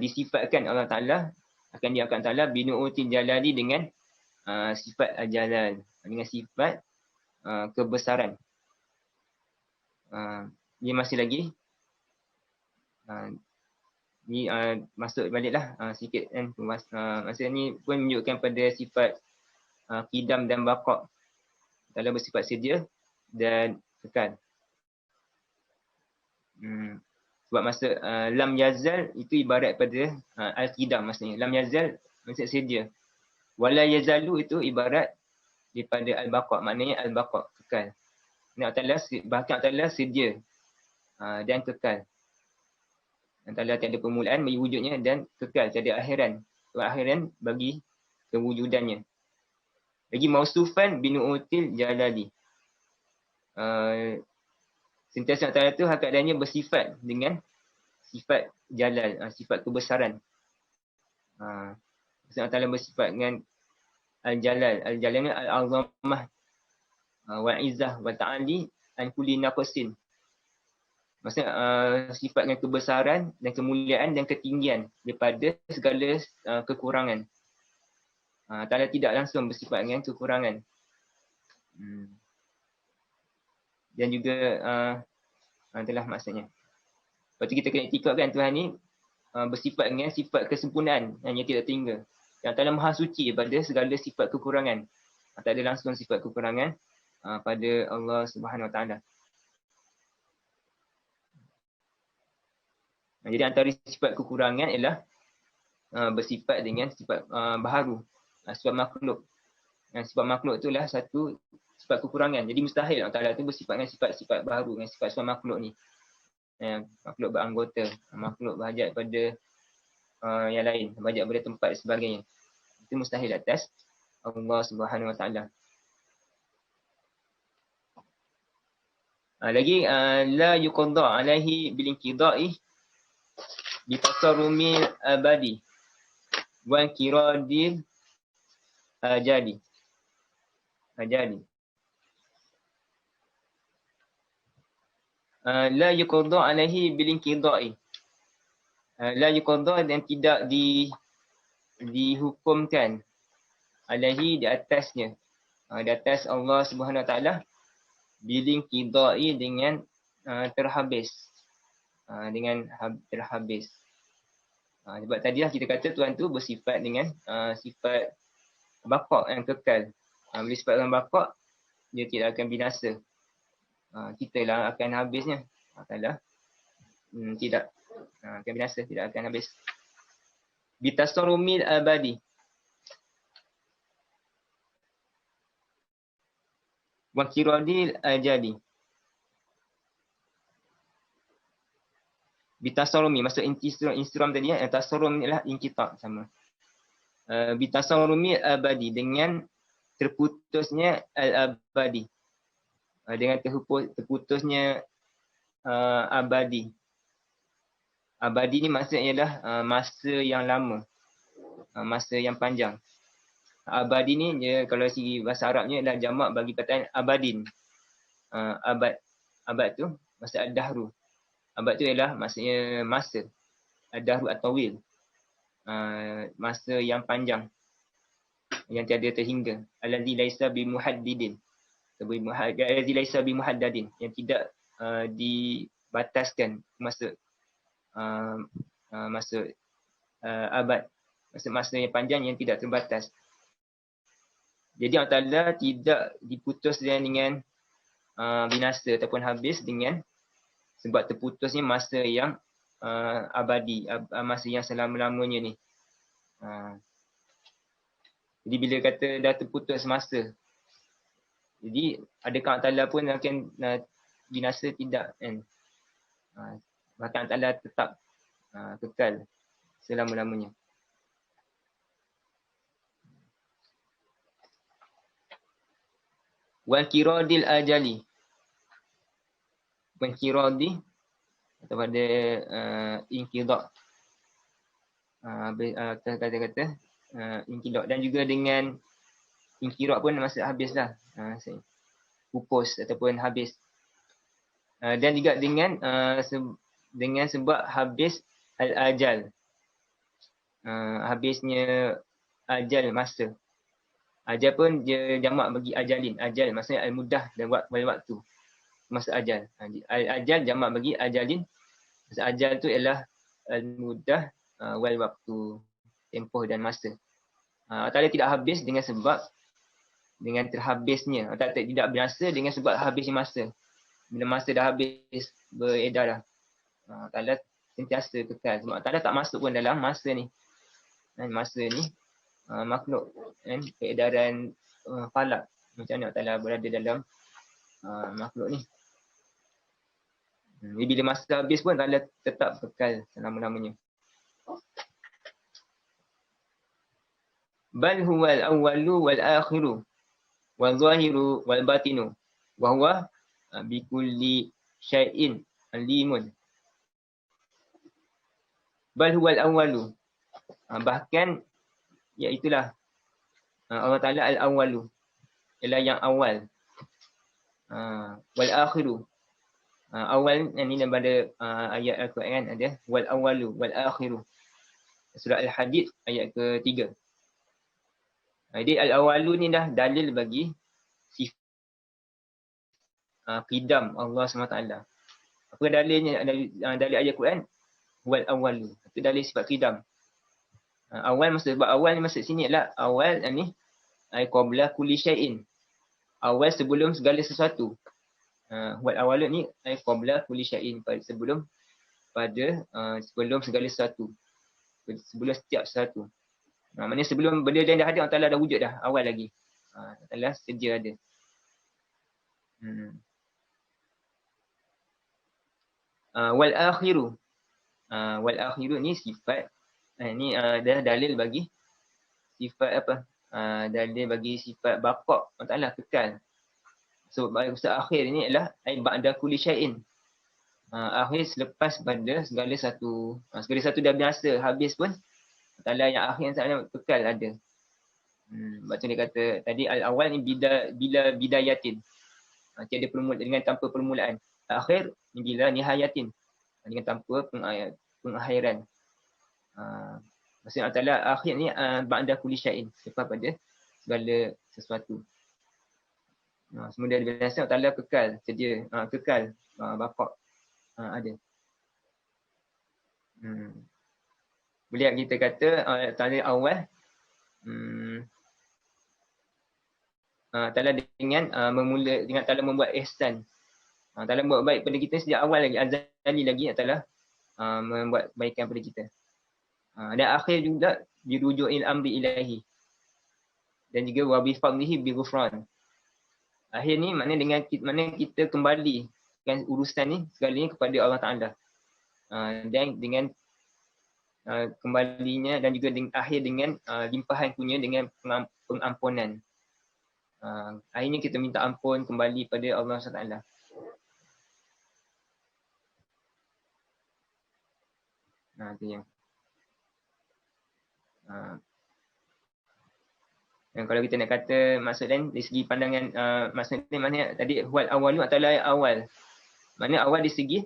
S2: disifatkan Allah Ta'ala, akan diangkat Ta'ala binu'util jalali dengan sifat al-jalal, dengan sifat kebesaran. Ini masih lagi ni masuk baliklah sikit kan. Maksud ni pun menunjukkan pada sifat qidam dan baqa'. Ta'ala bersifat sedia dan kekal. Sebab maksud lam yazal itu ibarat pada al-qidam, maksudnya lam yazal maksud sedia. Wala yazalu itu ibarat daripada al-baqa', maknanya al-baqa', kekal. Bahkan Allah sedia dan kekal. Allah tiada permulaan bagi wujudnya dan kekal, tiada akhiran. Sebab akhiran bagi kewujudannya. Lagi mausufan binu'util jalali. Sentiasa Allah itu hakikatnya bersifat dengan sifat jalal, sifat kebesaran. Allah bersifat dengan al-jalal. Al-jalal ni al-azamah wal-izzah wal-ta'ali an kulli naqsin. Maksudnya sifat dengan kebesaran dan kemuliaan dan ketinggian daripada segala kekurangan. Ta'ala tidak langsung bersifat dengan kekurangan. Dan juga itulah maksudnya. Lepas tu kita kena iktikadkan Tuhan ni bersifat dengan sifat kesempurnaan yang tidak terhingga. Yang Ta'ala maha suci pada segala sifat kekurangan. Tak ada langsung sifat kekurangan pada Allah Subhanahu Wa Taala. Jadi antara sifat kekurangan ialah bersifat dengan sifat baharu, sifat makhluk. Sifat makhluk itulah satu sifat kekurangan. Jadi mustahil Allah Ta'ala itu bersifat dengan sifat-sifat baharu, dengan sifat makhluk ni. Makhluk beranggota, makhluk berhajat pada yang lain, berhajat pada tempat sebagainya. Itu mustahil atas Allah Subhanahu Wa Taala. Lagi la yuqadda alaihi bil inqida'i bi tasarrumil abadi wa inqiradil ajali. La yuqadda alaihi bil inqida'i. La yuqadda, dan tidak dihukumkan alaihi, di atasnya, di atas Allah Subhanahu Wa Taala, biling qidai, dengan terhabis, terhabis. Sebab tadilah kita kata Tuhan tu bersifat dengan sifat baqa' yang kekal. Bila sifat dengan baqa', dia tidak akan binasa. Kita lah akan habisnya. Tidak akan binasa, tidak akan habis. Bitasarrumil abadi. Wa kiradil ajali. Bitasarrumi, maksud insiram tadi, tasarrum ialah inqita' sama. Bitasarrumi abadi, dengan terputusnya al-abadi. Dengan terputusnya abadi. Abadi ni maksudnya ialah masa yang lama, masa yang panjang. Abadi ni dia, kalau segi bahasa Arabnya adalah jamak bagi perkataan abadin. Abad tu masa ad-dahru. Abad tu ialah maksudnya masa. Ad-dahru at-tawil. Masa yang panjang, yang tiada terhingga. Allazi laisa bimuhaddidin. Allazi laisa bimuhaddadin, yang tidak dibataskan masa abad. Masa yang panjang yang tidak terbatas. Jadi Allah Ta'ala tidak diputus dengan binasa ataupun habis dengan sebab terputusnya masa yang abadi, masa yang selama-lamanya ni. Jadi bila kata dah terputus masa, jadi adakah Allah Ta'ala pun akan binasa? Tidak kan? Bahkan Allah Ta'ala tetap kekal selama-lamanya. Wal kiradil ajali. Wal kiradi atau pada inqidah. Kata-kata inqidah, dan juga dengan inqidah pun maksud habislah. Pupus ataupun habis. Dan juga dengan sebab habis al-ajal. Habisnya ajal, masa. Ajal pun dia jamak bagi ajalin. Ajal maksudnya al-mudah dan waktu. Masa ajal. Al-ajal jamak bagi ajalin. Masa ajal tu ialah al-mudah wal waktu. Tempoh dan masa. Allah Ta'ala tidak habis dengan sebab dengan terhabisnya. Allah Ta'ala tidak binasa dengan sebab habisnya masa. Bila masa dah habis beredar dah, Allah Ta'ala sentiasa kekal. Sebab Allah Ta'ala tak masuk pun dalam masa ni. Masa ni makhluk keedaran falak. Macam mana Allah Ta'ala berada dalam makhluk ni. Jadi bila masa habis pun Allah tetap kekal selama-lamanya. Bal huwal awwalu wal akhiru wal zahiru wal batinu wa huwa bikulli syai'in alimun. Bal huwal awwalu, bahkan iaitulah Allah Ta'ala al-awwalu, ialah yang awal. Wal akhiru, awal ni daripada ayat Al-Quran ada wal awwalu wal akhiru. Surah Al-Hadid ayat ke-3. Jadi al-awwalu ni dah dalil bagi sifat qidam Allah SWT. Apa dalilnya? Dalil ayat Quran wal awwalu. Itu dalil sifat qidam. Awal maksud, sebab awal ni maksud sini adalah awal ni qabla kulli syai'in. Awal sebelum segala sesuatu. Wal awalu ni qabla kulli syai'in, sebelum segala sesuatu. Sebelum setiap sesuatu. Maknanya sebelum benda yang dah ada, Allah Ta'ala dah wujud dah, awal lagi. Allah Ta'ala sedia ada. Wal akhiru. Wal akhiru ni sifat. Ni dah dalil bagi sifat apa? Dalil bagi sifat baqa'. Allah Ta'ala kekal. So maksud akhir ni adalah ba'da kulli syai'in. Akhir selepas pada segala satu. Segala satu dah biasa, habis pun Allah Ta'ala yang akhir yang sana kekal ada. Sebab tu dia kata tadi al-awal ni bila bidayatin. Tiada permulaan, dengan tanpa permulaan. Akhir ni bila nihayatin. Dengan tanpa pengakhiran. Maksudnya Allah Ta'ala akhir ni ba'da kulli syai'in. Lepas pada segala sesuatu. Semua dari biasa Allah Ta'ala kekal. Sedia. Kekal. Bapak. Ada. Boleh kita kata Allah Ta'ala awal. Ta'ala dengan memula, dengan Ta'ala membuat ihsan. Ta'ala membuat baik pada kita sejak awal lagi, azali lagi Ta'ala membuat kebaikan pada kita. Dan akhir juga biruju'il amri ilahi. Dan juga wa bi fadlihi bi ghufran. Akhir ni maknanya dengan kita kembali dengan urusan ni segalanya kepada Allah Ta'ala. Dan dengan kembalinya dan juga akhir dengan limpahan punya dengan pengampunan. Akhirnya kita minta ampun kembali pada Allah SWT. Itu yang. Dan kalau kita nak kata maksud lain dari segi pandangan maksud ni maknanya tadi huwal awalu atau la awal. Maknanya awal dari segi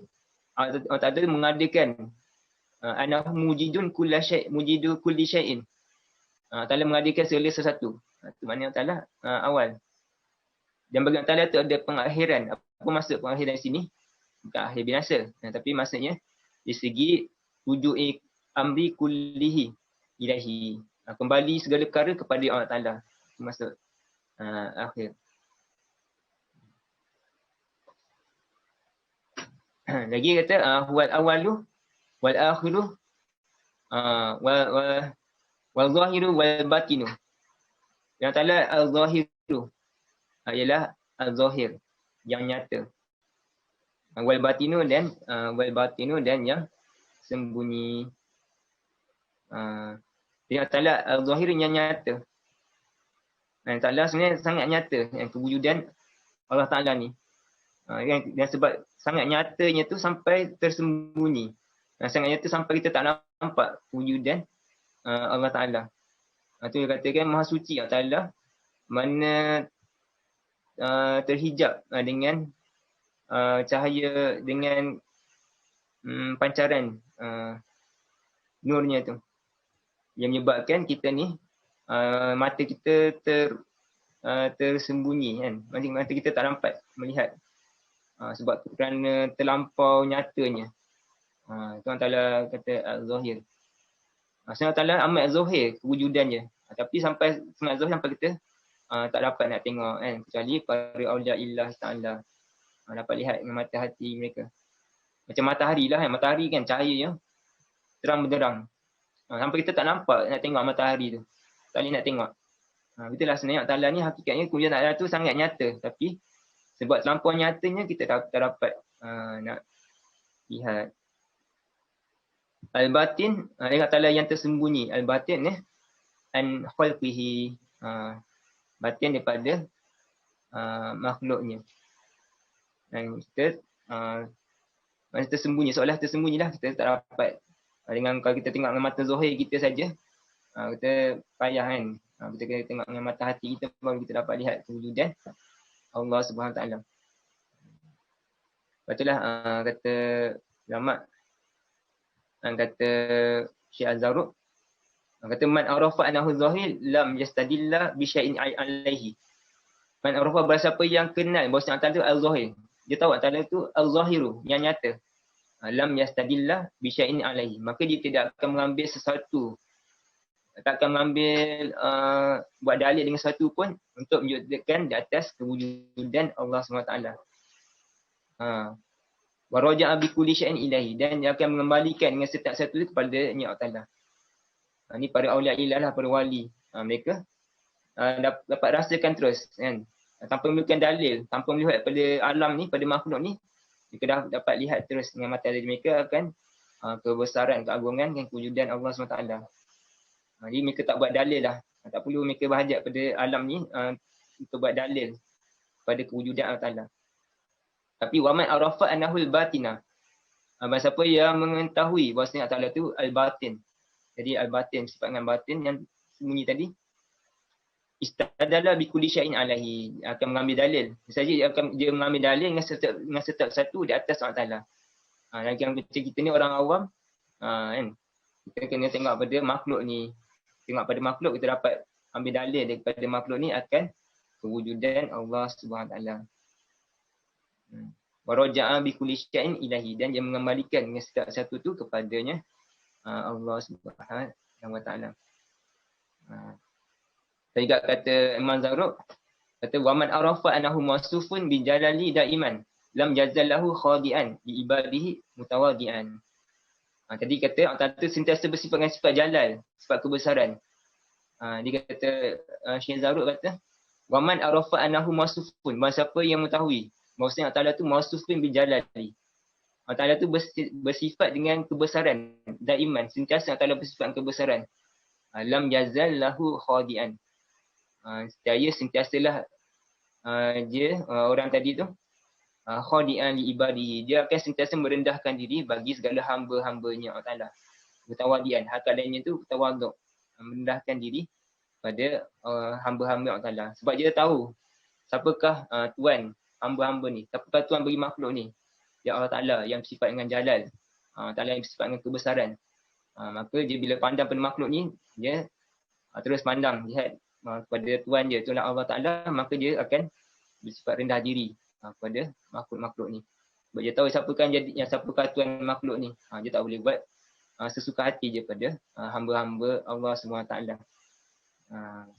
S2: Allah Ta'ala mengadakan anahu mujidun kulla syai' mujidu kulli syai'in. Allah Ta'ala mengadakan segala sesuatu. Itu maknanya Allah Ta'ala awal. Dan bagi Allah Ta'ala itu ada pengakhiran. Apa maksud pengakhiran di sini? Bukan akhir binasa. Tapi maksudnya di segi wujud amri kullihi ilahi. Kembali segala perkara kepada Allah Ta'ala. Itu maksud akhir. Lagi kata wal awalu wal akhiru wal zahiru wal batinu. Yang Ta'ala al-zahiru ialah al-zahir yang nyata. Wal batinu dan yang sembunyi. Yang Ta'ala al-zahir yang nyata. Yang Ta'ala sebenarnya sangat nyata yang kewujudan Allah Ta'ala ni. Yang sebab sangat nyatanya tu sampai tersembunyi. Sangat nyata sampai kita tak nampak kewujudan Allah Ta'ala. Itu dia katakan Maha Suci Allah Ta'ala mana terhijab dengan cahaya, dengan pancaran nurnya tu. Yang menyebabkan kita ni mata kita tersembunyi kan. Mata kita tak nampak melihat. Sebab kerana terlampau nyatanya. Itu Allah Ta'ala kata al-zahir. Sebenarnya Allah Ta'ala amat zahir kewujudannya. Tapi sangat zahir sampai kita tak dapat nak tengok kan. Kecuali para awliya illah ta'ala dapat lihat dengan mata hati mereka. Macam matahari lah kan. Matahari kan cahayanya terang benderang. Sampai kita tak nampak nak tengok matahari tu. Tak boleh nak tengok. Itulah sebenarnya Allah Ta'ala ni hakikatnya kewujudan Allah Ta'ala tu sangat nyata. Tapi sebab terlampau nyatanya kita tak dapat nak lihat. Al-batin, Allah Ta'ala yang tersembunyi. Al-batin an khalqihi. Batin daripada makhluknya. Dan kita masa tersembunyi, seolah tersembunyilah kita tak dapat. Dengan kalau kita tengok dengan mata zahir kita saja, kita payah kan. Kita kena tengok dengan mata hati kita baru kita dapat lihat kewujudan Allah Subhanahu Wa Taala. Itulah kata ulama, kata Syekh Az-Zarruq, kata man arafa annahu zahir lam yastadilla bi syai'in alaihi. Man arafa barang siapa yang kenal bahawa Allah Taala itu al-zahir. Dia tahu Allah Taala itu al-zahiru, yang nyata. Lam yastadilla bi syai'in alaihi. Maka dia tidak akan mengambil sesuatu, tak akan mengambil buat dalil dengan sesuatu pun untuk menunjukkan di atas kewujudan Allah SWT. Wa raja'a bi kulli syai'in ilahi, dan dia akan mengembalikan dengan setiap satu kepada Allah Taala. Ni para aulia ilah lah, para wali. Mereka dapat rasakan terus kan. Tanpa memerlukan dalil, tanpa melihat pada alam ni, pada makhluk ni, mereka dapat lihat terus dengan mata diri mereka akan kebesaran, keagungan dan kewujudan Allah SWT. Jadi mereka tak buat dalil lah. Tak perlu mereka berhajat pada alam ni untuk buat dalil pada kewujudan Allah Ta'ala. Tapi waman arafat anahul batina. Barang siapa yang mengetahui bahawasanya Allah Ta'ala tu al-batin. Jadi al-batin, sifat dengan batin yang sembunyi tadi. Istadala bi kulli syai'in alaihi, akan mengambil dalil. Misalnya dia mengambil dalil dengan setiap satu di atas Allah Ta'ala. Lagi yang macam kita ni orang awam, kan? Kita kena tengok pada makhluk ni. Tengok pada makhluk, kita dapat ambil dalil daripada makhluk ni akan kewujudan Allah Subhanahu Wa Taala. Wa raja'a bi kulli syai'in ilahi, dan dia mengembalikan dengan setiap satu tu kepadanya Allah Subhanahu Wa Taala. Saya juga kata Imam Zarruq, kata waman arafa annahu mawsufun bi jalali daiman lam jazallahu khadi'an bi ibadihi mutawadi'an. Tadi kata Allah Ta'ala sentiasa bersifat dengan sifat jalal, sifat kebesaran. Dia kata Syekh Zarruq kata waman arafa annahu mawsufun, barang siapa yang mengetahui bahawasanya Allah Ta'ala tu mawsufun bi jalali. Allah Ta'ala tu bersifat dengan kebesaran daiman, sentiasa Allah Ta'ala bersifat dengan kebesaran. Lam jazallahu khadi'an. Saya sentiasalah dia orang tadi tu khadi'an li ibadihi, dia akan sentiasa merendahkan diri bagi segala hamba-hambanya Allah Ta'ala. Mutawadian, hak lainnya tu tawaduk, merendahkan diri pada hamba-hamba Allah Ta'ala. Sebab dia tahu siapakah tuan hamba-hamba ni, siapakah tuan bagi makhluk ni. Ya Allah Ta'ala yang bersifat dengan jalal. Ta'ala yang bersifat dengan kebesaran. Maka dia bila pandang pada makhluk ni, dia terus pandang, lihat kepada Tuhan dia, Tuhan Allah Ta'ala, maka dia akan bersifat rendah diri kepada makhluk-makhluk ni. Sebab dia tahu siapakah Tuhan makhluk ni. Dia tak boleh buat sesuka hati je pada hamba-hamba Allah SWT.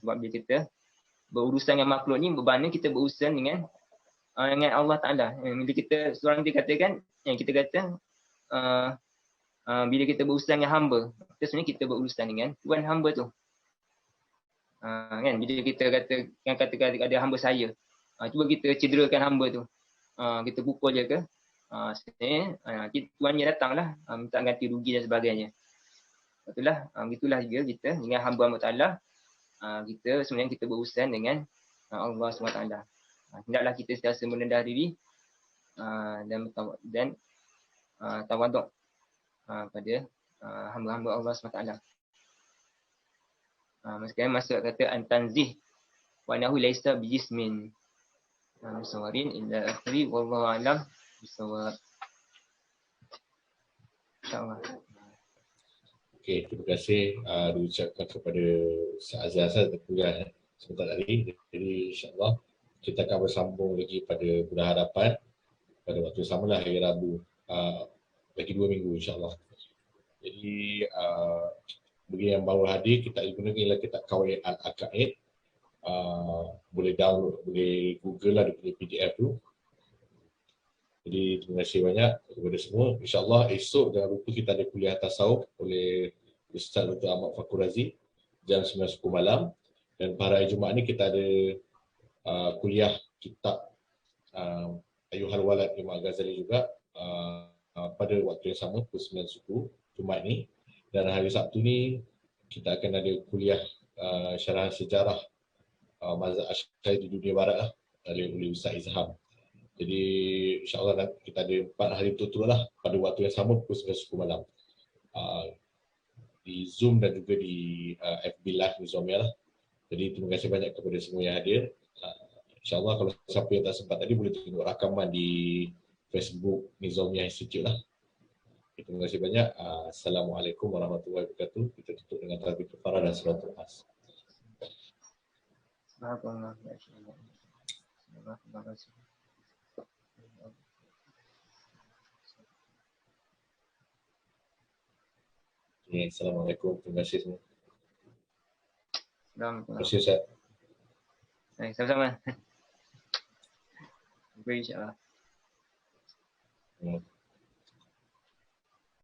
S2: Sebab bila kita berurusan dengan makhluk ni, bermakna kita berurusan dengan Allah Ta'ala. Bila kita, seorang dia katakan, yang kita kata, bila kita berurusan dengan hamba, kita sebenarnya kita berurusan dengan Tuhan hamba tu. Kan? Bila kita kata ada hamba saya, cuba kita cederakan hamba tu. Kita pukul je ke? Sebenarnya, Tuhan dia datanglah, minta ganti rugi dan sebagainya. Itulah juga kita dengan hamba Allah Ta'ala, kita sebenarnya kita berurusan dengan Allah SWT. Hendaklah kita sentiasa merendah diri dan tawaduk pada hamba-hamba Allah SWT. Sekarang masuk kata an-tanzih wa nahu laisa bijismin musawarin illa akhiri wallahu alam bisawab. InsyaAllah.
S1: Okey, terima kasih diucapkan kepada Ustaz Azhar terkuliah sebentar tadi. Jadi insyaAllah kita akan bersambung lagi pada bulan hadapan pada waktu samalah hari Rabu, lagi 2 minggu insyaAllah. Jadi bagi yang baru hadir, kita gunakan kitab Qawaid Al-Aqaid. Boleh download, boleh Google lah dia punya PDF tu. Jadi terima kasih banyak kepada semua. InsyaAllah esok jangan lupa kita ada kuliah tasawuf oleh Ustaz Dr. Ahmad Fakhur Razi jam 9.10 malam. Dan pada hari Jumaat ni kita ada kuliah kitab Ayuhal Walad Imam Al-Ghazali juga pada waktu yang sama pukul 9 Jumaat ni. Dan hari Sabtu ni kita akan ada kuliah syarahan sejarah mazhab Asy'ari di dunia barat lah oleh Ustaz Izham. Jadi insyaAllah kita ada 4 hari betul-betul lah pada waktu yang sama pukul 9.10 malam. Di Zoom dan juga di FB Live Nizamiyah lah. Jadi terima kasih banyak kepada semua yang hadir. InsyaAllah kalau siapa yang tak sempat tadi boleh tengok rakaman di Facebook Nizamiyah Institute lah. Terima kasih banyak. Assalamualaikum warahmatullahi wabarakatuh. Kita tutup dengan takbir kafarah dan salatul khas. Assalamualaikum. Terima kasih semua. Terima kasih Ustaz.
S2: Sama-sama. Insya-Allah.